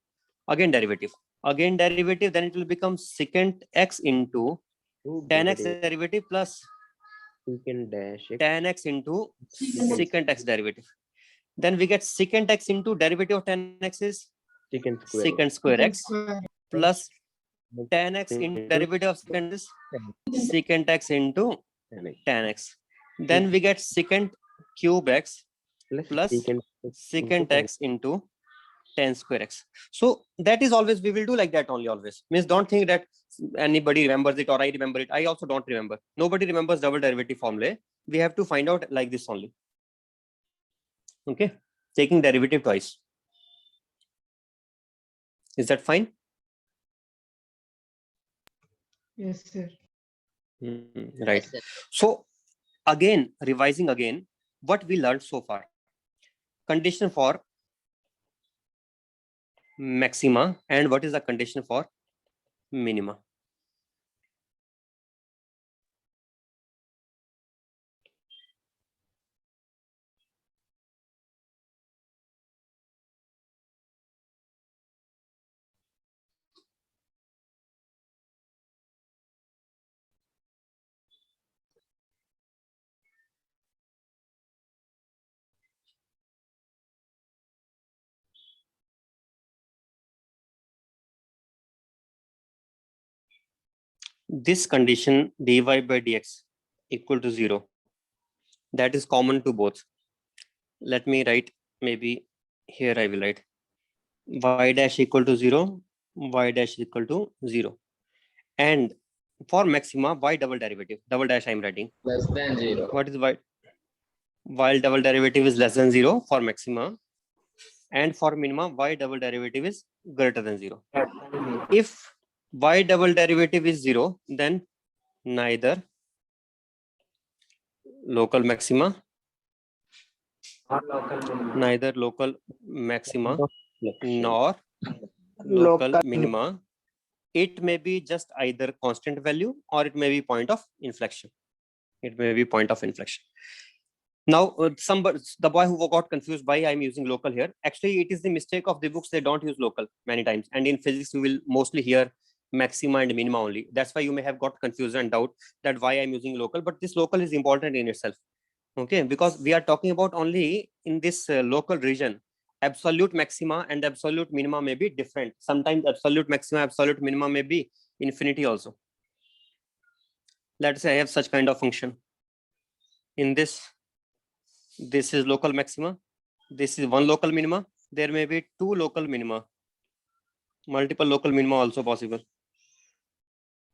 Again derivative. Then it will become secant x into tan x derivative plus Secant dash x. tan x into secant x derivative. Then we get secant x into derivative of tan x is Secant square. secant square x plus tan x in derivative of secant is secant x into tan x. Then we get secant cube x plus secant x into tan square x. So that is always, we will do like that only always. Means don't think that anybody remembers it or I remember it. I also don't remember. Nobody remembers double derivative formula. We have to find out like this only. Okay, taking derivative twice. Is that fine? Yes, sir. Right. Yes, sir. So again, revising again, what we learned so far. Condition for maxima and what is the condition for minima. This condition dy by dx equal to 0, that is common to both. Let me write, maybe here I will write y dash equal to 0, y dash equal to 0. And for maxima, y double derivative, double dash I am writing. Less than 0. What is y? While double derivative is less than 0 for maxima, and for minima, y double derivative is greater than 0. If y double derivative is 0, then neither local maxima, neither local maxima nor local minima. It may be just either constant value or it may be point of inflection. It may be point of inflection. Now, the boy who got confused by I'm using local here, actually it is the mistake of the books. They don't use local many times. And in physics, you will mostly hear maxima and minima only. That's why you may have got confused and doubt that why I'm using local, but this local is important in itself. Okay, because we are talking about only in this local region, absolute maxima and absolute minima may be different. Sometimes absolute maxima, absolute minima may be infinity also. Let's say I have such kind of function. In this is local maxima. This is one local minima. There may be two local minima. Multiple local minima also possible.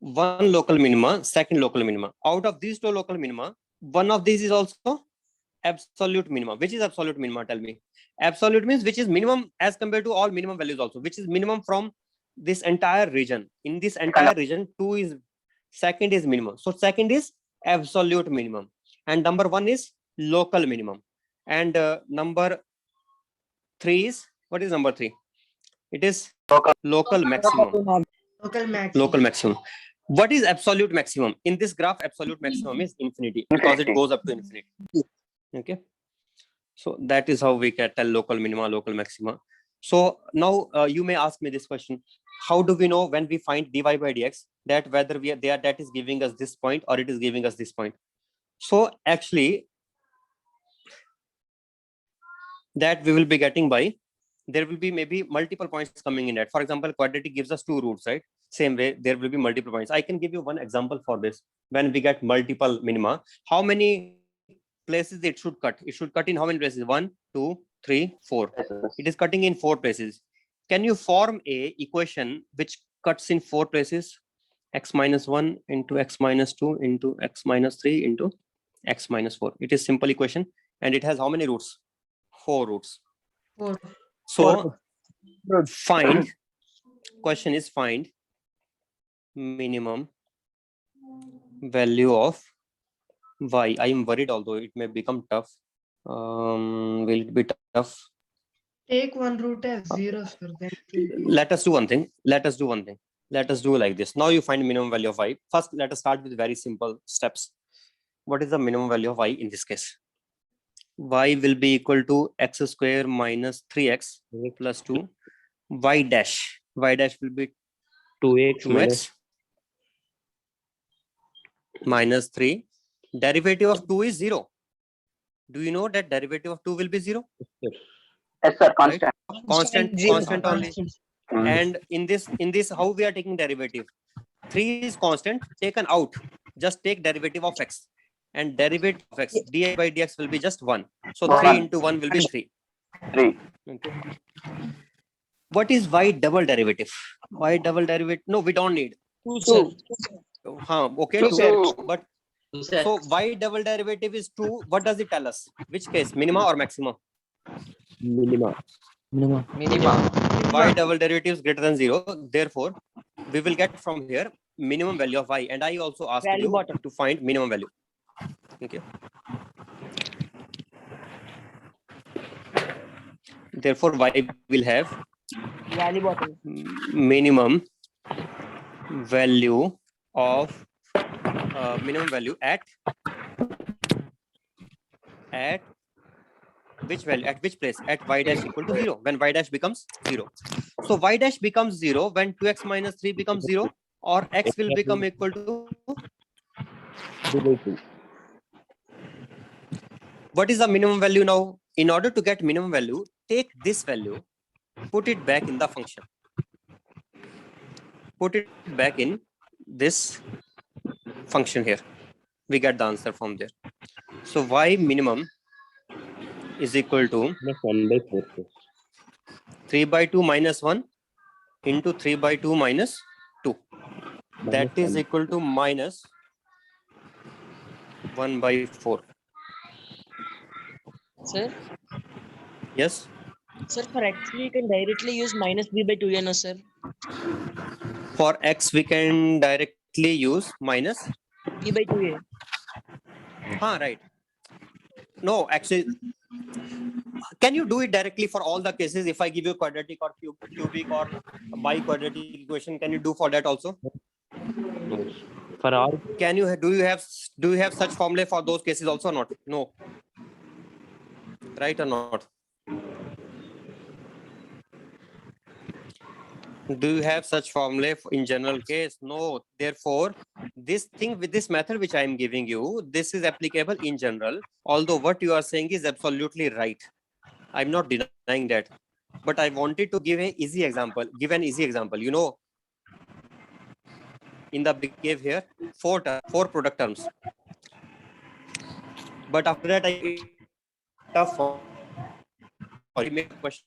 One local minima, second local minima. Out of these two local minima, one of these is also absolute minima. Which is absolute minima? Tell me. Absolute means which is minimum as compared to all minimum values also, which is minimum from this entire region. In this entire region, second is minimum. So second is absolute minimum. And number one is local minimum. And number three is, what is number three? It is local maximum. Local maximum. What is absolute maximum? In this graph, absolute maximum is infinity because it goes up to infinity. Okay. So that is how we can tell local minima, local maxima. So now you may ask me this question. How do we know when we find dy by dx that whether that is giving us this point or it is giving us this point? So actually, that we will be getting by, there will be maybe multiple points coming in that. For example, quadratic gives us two roots, right? Same way, there will be multiple points. I can give you one example for this. When we get multiple minima, how many places it should cut? It should cut in how many places? 1, 2, 3, 4. It is cutting in 4 places. Can you form a equation which cuts in 4 places? X minus 1 into x minus 2 into x minus 3 into x minus 4. It is simple equation and it has how many roots? 4 roots. 4. So find, question is find minimum value of y. I am worried, although it may become tough. Will it be tough? Take one root as 0, sir. Then it will be... Let us do one thing. Let us do like this. Now you find minimum value of y. First, let us start with very simple steps. What is the minimum value of y in this case? Y will be equal to x square minus 3x plus 2. Y dash will be 2x minus 3. Derivative of 2 is 0. Do you know that derivative of 2 will be 0? Yes, sir. Constant. Right? Constant only. And in this, how we are taking derivative? 3 is constant, taken out. Just take derivative of x. And derivative of x, di by dx will be just 1. So 3 into 1 will be 3. 3. Okay. What is y double derivative? Y double derivative? No, we don't need. 2, sir. Okay, 2. But so y double derivative is 2. What does it tell us? Which case? Minima or maxima? Minima. Minima. Y double derivative is greater than 0. Therefore, we will get from here minimum value of y. And I also asked Value you bottom. to find minimum value. Okay. Therefore, y will have Value bottom. minimum value of minimum value at which value, at which place? At y dash equal to 0, when y dash becomes 0. So y dash becomes 0 when 2x minus 3 becomes 0, or x will become equal to 2/2. what is the minimum value now? In order to get minimum value, take this value, put it back in the function. Put it back in this function here. We get the answer from there. So y minimum is equal to Plus 1/4. 3 by 2 minus 1 into 3 by 2 minus 2. That Minus is 1. equal to minus 1 by 4. Sir, Yes. sir, for x we can directly use minus b by 2a, no, sir. For x, we can directly use minus. B by 2a. Right. No, actually, can you do it directly for all the cases? If I give you quadratic or cubic or biquadratic equation, can you do for that also? No. For all, Can you do you have such formula for those cases also or not? No. Right or not? Do you have such formula in general case? No. Therefore, this thing with this method which I am giving you, this is applicable in general. Although what you are saying is absolutely right. I'm not denying that. But I wanted to give an easy example. Give an easy example. You know, in the big cave here, four product terms. But after that, I tough for make a question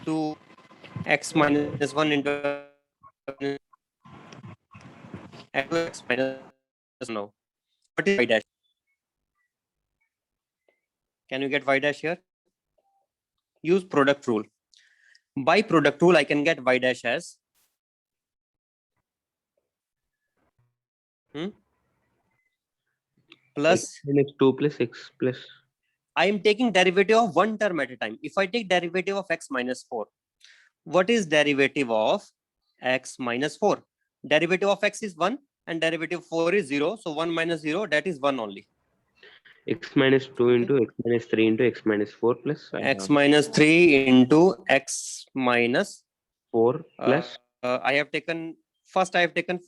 to x minus 1 into x minus now. What is y dash? Can you get y dash here? Use product rule. By product rule, I can get y dash as plus x minus 2 plus x plus. I am taking derivative of one term at a time. If I take derivative of x minus 4, what is derivative of x minus 4? Derivative of x is 1 and derivative of 4 is 0. So 1 minus 0, that is 1 only. X minus 2 into x minus 3 into x minus 4 plus. X minus 3 into x minus 4 plus. I have taken,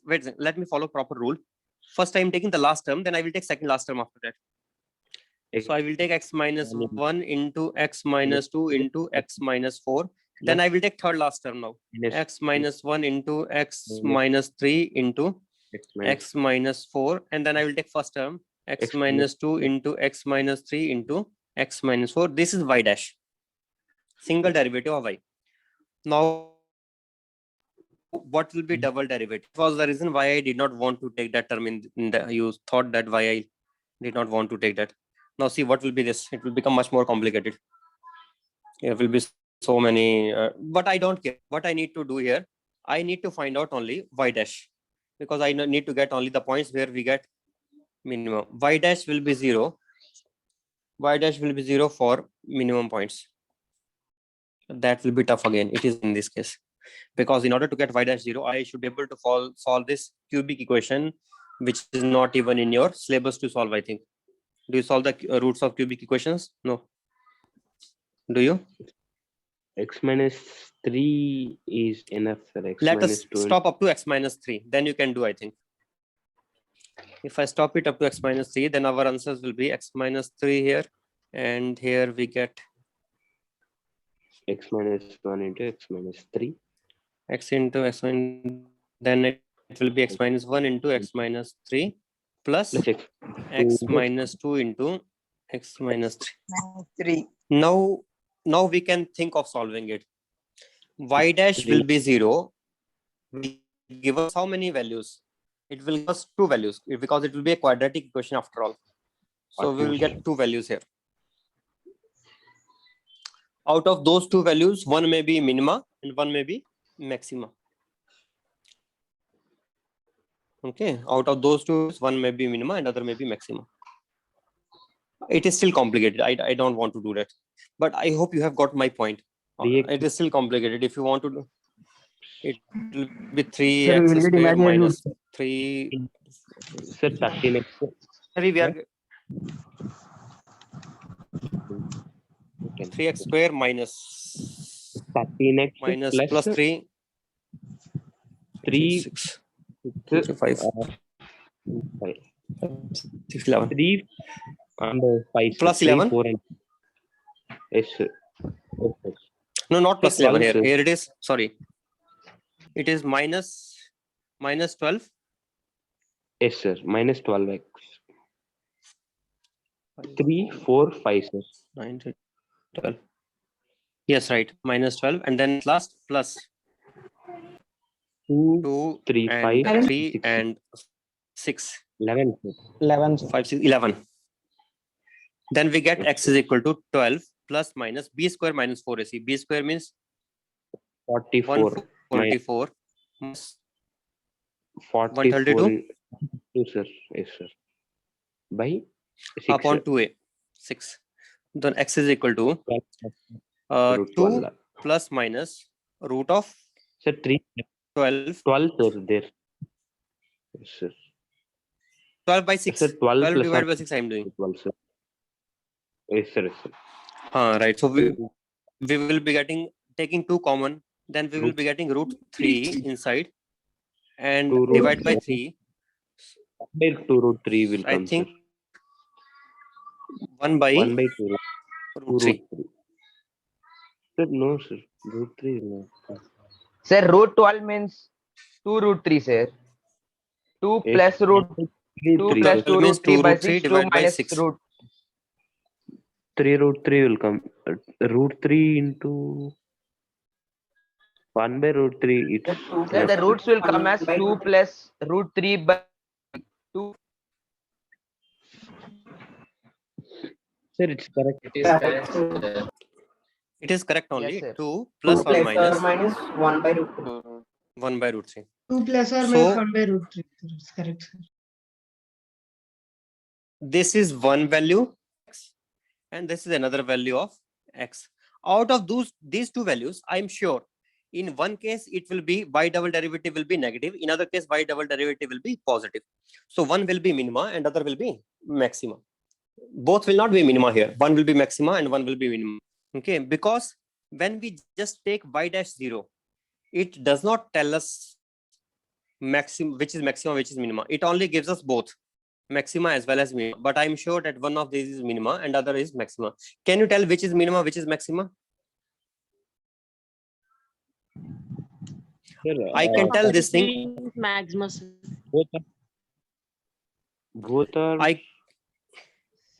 wait, let me follow proper rule. First I am taking the last term, then I will take second last term after that. So I will take x minus 1 into x minus 2 into x minus 4. Then I will take third last term now. X minus 1 into x minus 3 into x minus 4. And then I will take first term, x minus 2 into x minus 3 into x minus 4. This is y dash. Single derivative of y. Now, what will be double derivative? Was the reason why I did not want to take that term in the, you thought that why I did not want to take that. Now see what will be this. It will become much more complicated. There will be so many, but I don't care. What I need to do here, I need to find out only y dash, because I need to get only the points where we get minimum. Y dash will be 0. Y dash will be 0 for minimum points. That will be tough again. It is in this case. Because in order to get y dash 0, I should be able to solve this cubic equation, which is not even in your syllabus to solve, I think. Do you solve the roots of cubic equations? No. Do you? X minus 3 is enough, sir. X Let minus us 2 stop up to x minus 3. Then you can do, I think. If I stop it up to x minus 3, then our answers will be x minus 3 here. And here we get x minus 1 into x minus 3 X into x1, then it will be x minus 1 into x minus 3 plus plus x x into minus 2 into x minus 3. Three. Now we can think of solving it. Y dash will be 0. Will give us how many values? It will give us 2 values because it will be a quadratic equation after all. So we will get 2 values here. Out of those 2 values, one may be minima and one may be maxima. Okay, out of those two, one may be minima and other may be maxima. It is still complicated. I don't want to do that, but I hope you have got my point. It is still complicated. If you want to do it, will be 3x square minus 3. Sir, 13x. We are 3x square minus 13x plus 3. 3 6. 5 6 11. 3 and 5 Plus 3, 11. 4 and yes, sir. Yes, No, not plus 11 here. sir. Here it is. Sorry. It is minus 12. Yes, sir. Minus 12x. 3, 4, 5, sir. 9, 10, 12. Yes, right. Minus 12. And then last plus 2, 3, and 5, 3 6. and 6. 11. Sir. 11. 5, 6, 11. Then we get x is equal to 12 plus minus b square minus 4ac. B square means 44. 144. 44. 132? Yes, sir. Yes, sir. By 6. Upon 2a. 6. Then x is equal to root 2 12. plus minus root of Sir, 3. 12. 12, sir, there. Yes, sir. 12 by 6. Sir, 12 plus divided by 6 I am doing. 12, sir. Yes, sir. Yes, sir. Right. So we will be taking 2 common. Then we will be getting root 3 inside and divide by 3. 2 root 3 will I come, think sir. 1 by 1 by 2 root 3. Sir, no, sir. Root 3 no. Sir, root 12 means 2 root 3, sir. 2 Yes, plus root 2 3, plus sir. 2 means root 3 2 by root 3 6, 2 divided by minus 6. root. 3 root 3 will come. Root 3 into 1 by root 3. It's Sir, the roots will come as 2 plus root 3 by 2. Sir, it's correct. It is correct only. Yes, sir. 2 plus 1 minus 1 by root 2. 1 by root 3. 2 plus or So- minus 1 by root 3. Sir. It's correct, sir. This is one value x and this is another value of x. Out of these two values, I am sure in one case it will be y double derivative will be negative. In other case, y double derivative will be positive. So one will be minima and other will be maxima. Both will not be minima here. One will be maxima and one will be minima. Okay, because when we just take y dash 0, it does not tell us which is maxima, which is minima. It only gives us both maxima as well as minima. But I'm sure that one of these is minima and other is maxima. Can you tell which is minima, which is maxima? Sir, I can tell this thing. Maxima, sir. Both are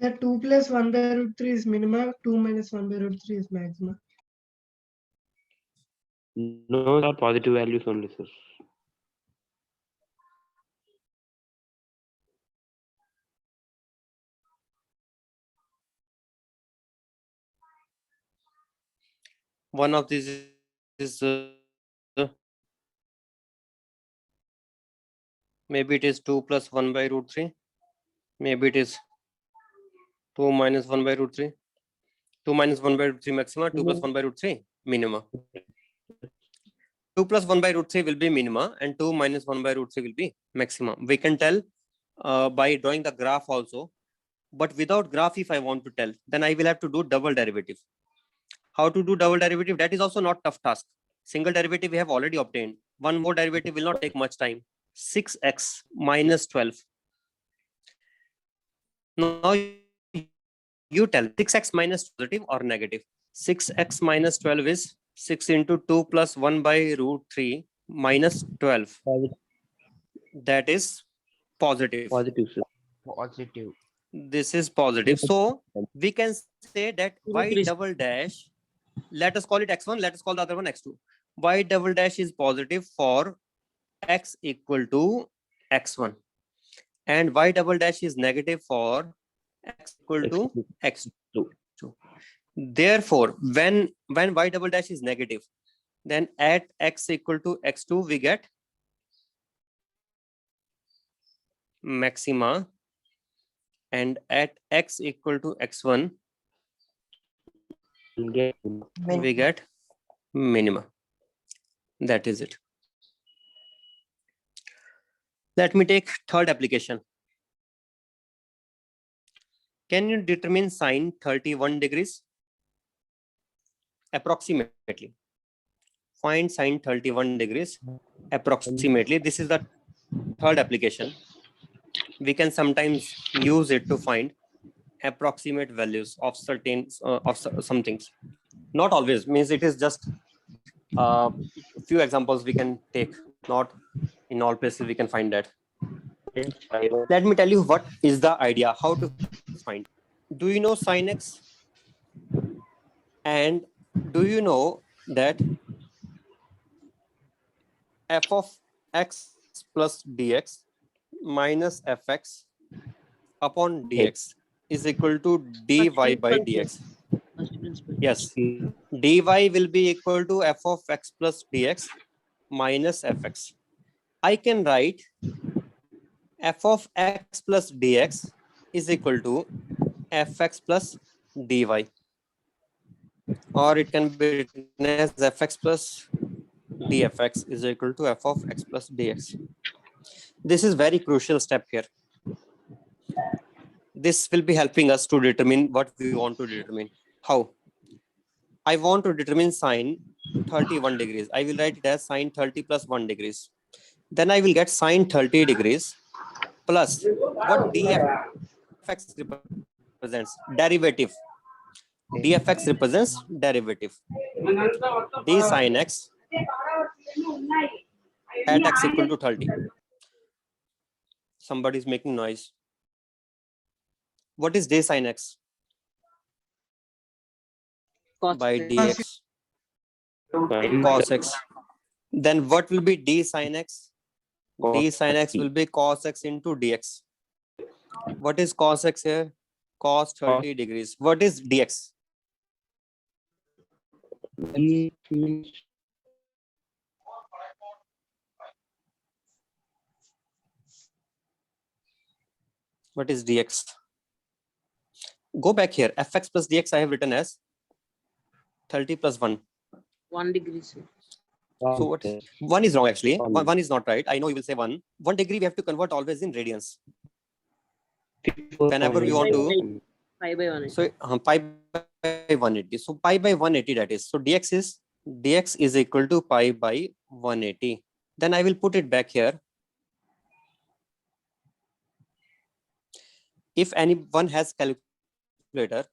Sir, 2 plus 1 by root 3 is minima. 2 minus 1 by root 3 is maxima. no are positive values only, sir. One of these is maybe it is 2 plus 1 by root 3. Maybe it is 2 minus 1 by root 3. 2 minus 1 by root 3 maxima. 2 plus 1 by root 3 minima. 2 plus 1 by root 3 will be minima and 2 minus 1 by root 3 will be maxima. We can tell by drawing the graph also. But without graph, if I want to tell, then I will have to do double derivative. How to do double derivative? That is also not tough task. Single derivative we have already obtained. One more derivative will not take much time. 6x minus 12. Now you tell 6x minus positive or negative. 6x minus 12 is 6 into 2 plus 1 by root 3 minus 12. That is positive. Positive, sir. Positive. This is positive. So we can say that y double dash, let us call it x1, let us call the other one x2. Y double dash is positive for x equal to x1. And y double dash is negative for x equal to x2. Therefore, when y double dash is negative, then at x equal to x2, we get maxima, and at x equal to x1, we get minima. That is it. Let me take third application. Can you determine sine 31 degrees? Approximately. Find sine 31 degrees approximately. This is the third application. We can sometimes use it to find approximate values of certain some things. Not always, means it is just a few examples we can take. Not in all places we can find that. Let me tell you what is the idea, how to find. Do you know sin x? And do you know that f of x plus dx minus fx upon dx is equal to dy by dx? Yes, dy will be equal to f of x plus dx minus fx. I can write f of x plus dx is equal to fx plus dy, or it can be written as fx plus dfx is equal to f of x plus dx. This is very crucial step here. This will be helping us to determine what we want to determine. How? I want to determine sine 31 degrees. I will write it as sine 30 plus 1 degrees. Then I will get sine 30 degrees plus what dfx represents? Derivative. Dfx represents derivative. D sin x at x equal to 30. Somebody is making noise. What is d sin x? By dx. Cos x. Then what will be d sin x? D sin x will be cos x into dx. What is cos x here? Cos 30 degrees. What is dx? What is dx? Go back here. Fx plus dx I have written as 30 plus 1. 1 degree, sir. So what? 1 is wrong actually. One is not right. I know you will say 1. 1 degree we have to convert always in radians. Whenever we want to. Pi by 180. So pi by 180. So pi by 180 that is. So dx is equal to pi by 180. Then I will put it back here. If anyone has calculator,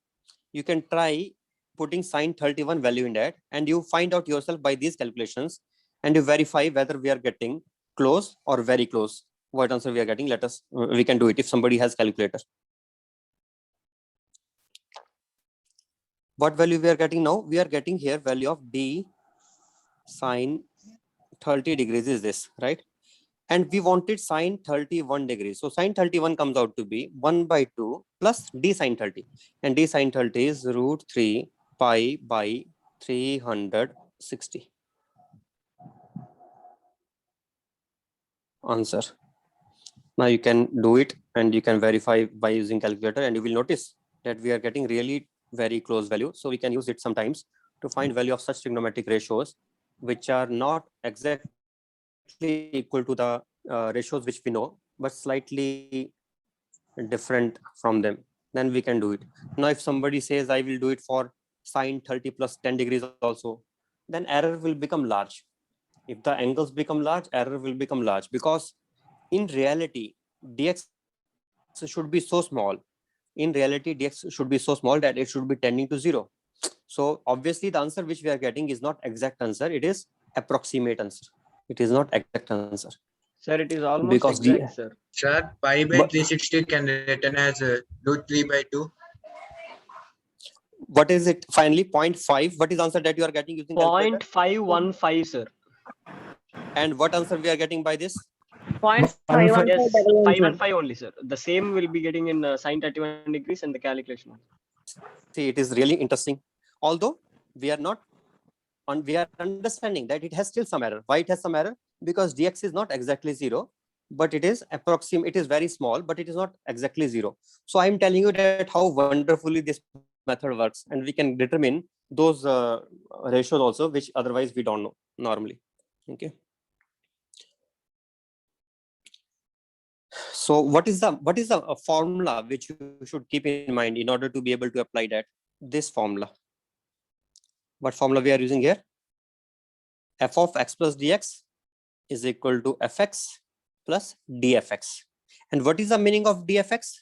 you can try putting sine 31 value in that, and you find out yourself by these calculations, and you verify whether we are getting close or very close. What answer we are getting? We can do it if somebody has calculator. What value we are getting now? We are getting here value of d sine 30 degrees is this, right? And we wanted sine 31 degrees. So sine 31 comes out to be 1 by 2 plus d sine 30. And d sine 30 is root 3 pi by 360. Answer. Now you can do it and you can verify by using calculator, and you will notice that we are getting really very close value. So we can use it sometimes to find value of such trigonometric ratios which are not exactly equal to the ratios which we know, but slightly different from them. Then we can do it. Now if somebody says I will do it for sine 30 plus 10 degrees also, then error will become large. If the angles become large, error will become large, because in reality dx should be so small. In reality dx should be so small that it should be tending to 0. So obviously the answer which we are getting is not exact answer. It is approximate answer. It is not exact answer. Sir, it is almost Because exact, sir. Sir, pi by But- 360 can written as root 3 by 2. What is it finally? 0.5. What is the answer that you are getting using calculator? 0.515, sir. And what answer we are getting by this? 0.515 Yes, double one, sir. 515 only, sir. The same will be getting in sine 31 degrees and the calculation. See, it is really interesting. Although we are not we are understanding that it has still some error. Why it has some error? Because dx is not exactly 0, but it is approximate. It is very small, but it is not exactly 0. So I'm telling you that how wonderfully this method works, and we can determine those ratios also, which otherwise we don't know normally. Okay. So what is the formula which you should keep in mind in order to be able to apply that? This formula. What formula we are using here? F of x plus dx is equal to fx plus dfx. And what is the meaning of dfx?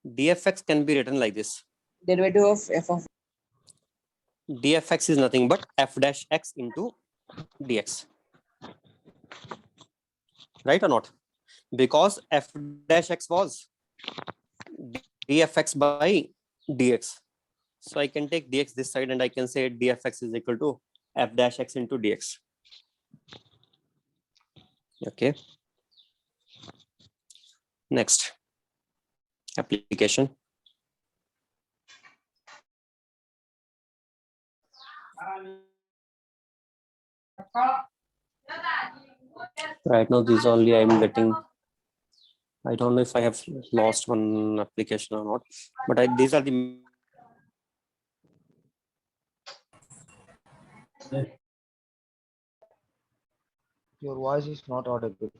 Dfx can be written like this. Derivative of f of Dfx is nothing but f dash x into dx. Right or not? Because f dash x was dfx by dx. So I can take dx this side and I can say dfx is equal to f dash x into dx. Okay. Next application. Right now, this only I'm getting. I don't know if I have lost one application or not, but these are the. Your voice is not audible.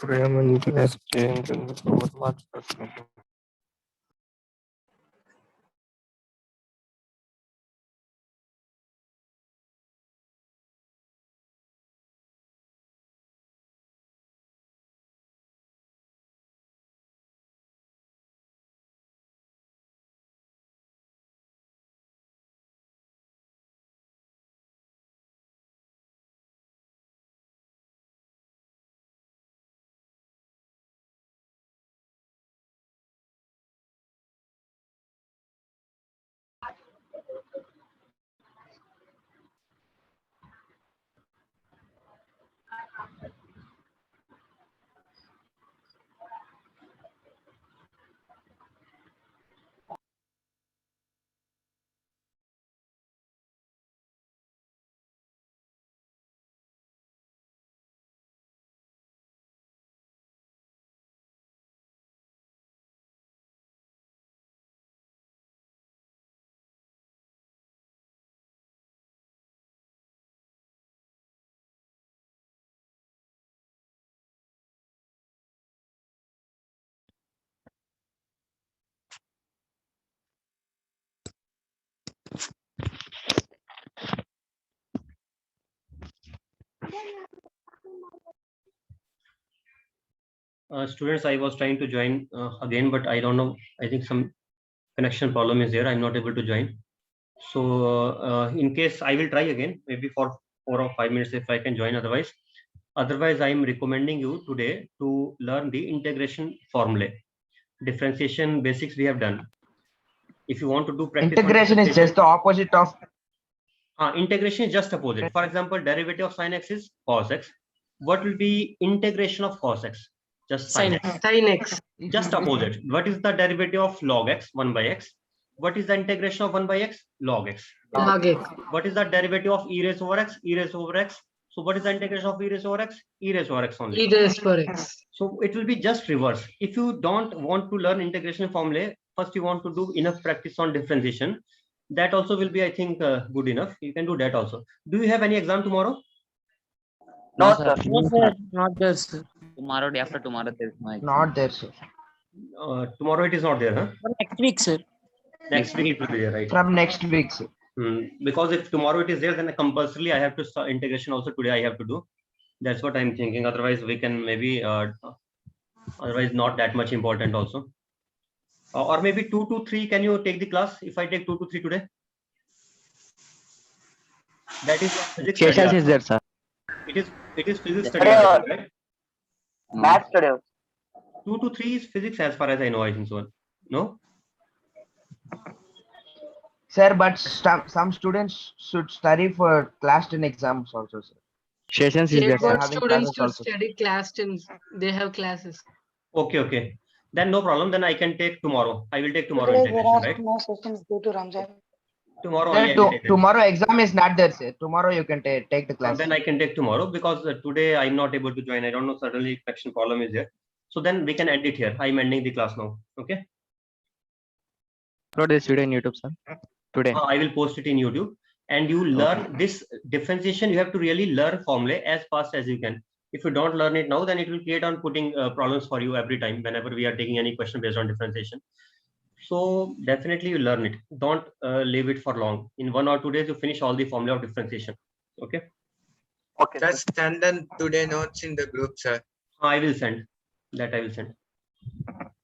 Predominantly change in the format perspective. Students, I was trying to join again, but I don't know. I think some connection problem is there. I'm not able to join. So in case I will try again, maybe for 4 or 5 minutes if I can join. Otherwise, I am recommending you today to learn the integration formulae. Differentiation basics we have done. If you want to do practice, Integration is just the opposite of. Integration is just opposite. For example, derivative of sin x is cos x. What will be integration of cos x? Just sin x. Sin x. Just opposite. What is the derivative of log x? 1 by x. What is the integration of 1 by x? Log x. Log x. What is the derivative of e raised over x? E raised over x. So what is the integration of e raised over x? E raised over x only. E raised for x. So it will be just reverse. If you don't want to learn integration formulae, first you want to do enough practice on differentiation. That also will be, I think, good enough. You can do that also. Do you have any exam tomorrow? No, sir. No, sir. Not there, sir. Tomorrow, day after tomorrow, there is no exam. Not there, sir. Tomorrow it is not there, huh? Next week, sir. Next week it will be there, right? From next week, sir. Because if tomorrow it is there, then compulsorily I have to start integration also today I have to do. That's what I'm thinking. Otherwise we can maybe, otherwise not that much important also. Or maybe 2 to 3, can you take the class if I take 2 to 3 today? That is physics study. Sessions is there, sir. It is physics study, right? Math study. 2 to 3 is physics as far as I know, I think so. No? Sir, but some students should study for class 10 exams also, sir. Sessions is there, sir. Students should study class 10. They have classes. Okay. Then no problem. Then I can take tomorrow. I will take tomorrow Today there integration, are right? no sessions due to Ramzan. Tomorrow Sir, only I will take it. tomorrow exam is not there, sir. Tomorrow you can take the class. Then I can take tomorrow because today I'm not able to join. I don't know, suddenly connection problem is there. So then we can end it here. I'm ending the class now. Okay. Upload this video in YouTube, sir. Today. I will post it in YouTube. And you learn this differentiation. You have to really learn formulae as fast as you can. If you don't learn it now, then it will create on putting problems for you every time whenever we are taking any question based on differentiation. So definitely you learn it. Don't leave it for long. In 1 or 2 days, you finish all the formula of differentiation. Okay. Okay. Just send them today notes in the group, sir. I will send that. I will send.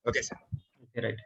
Okay, sir. Okay, right.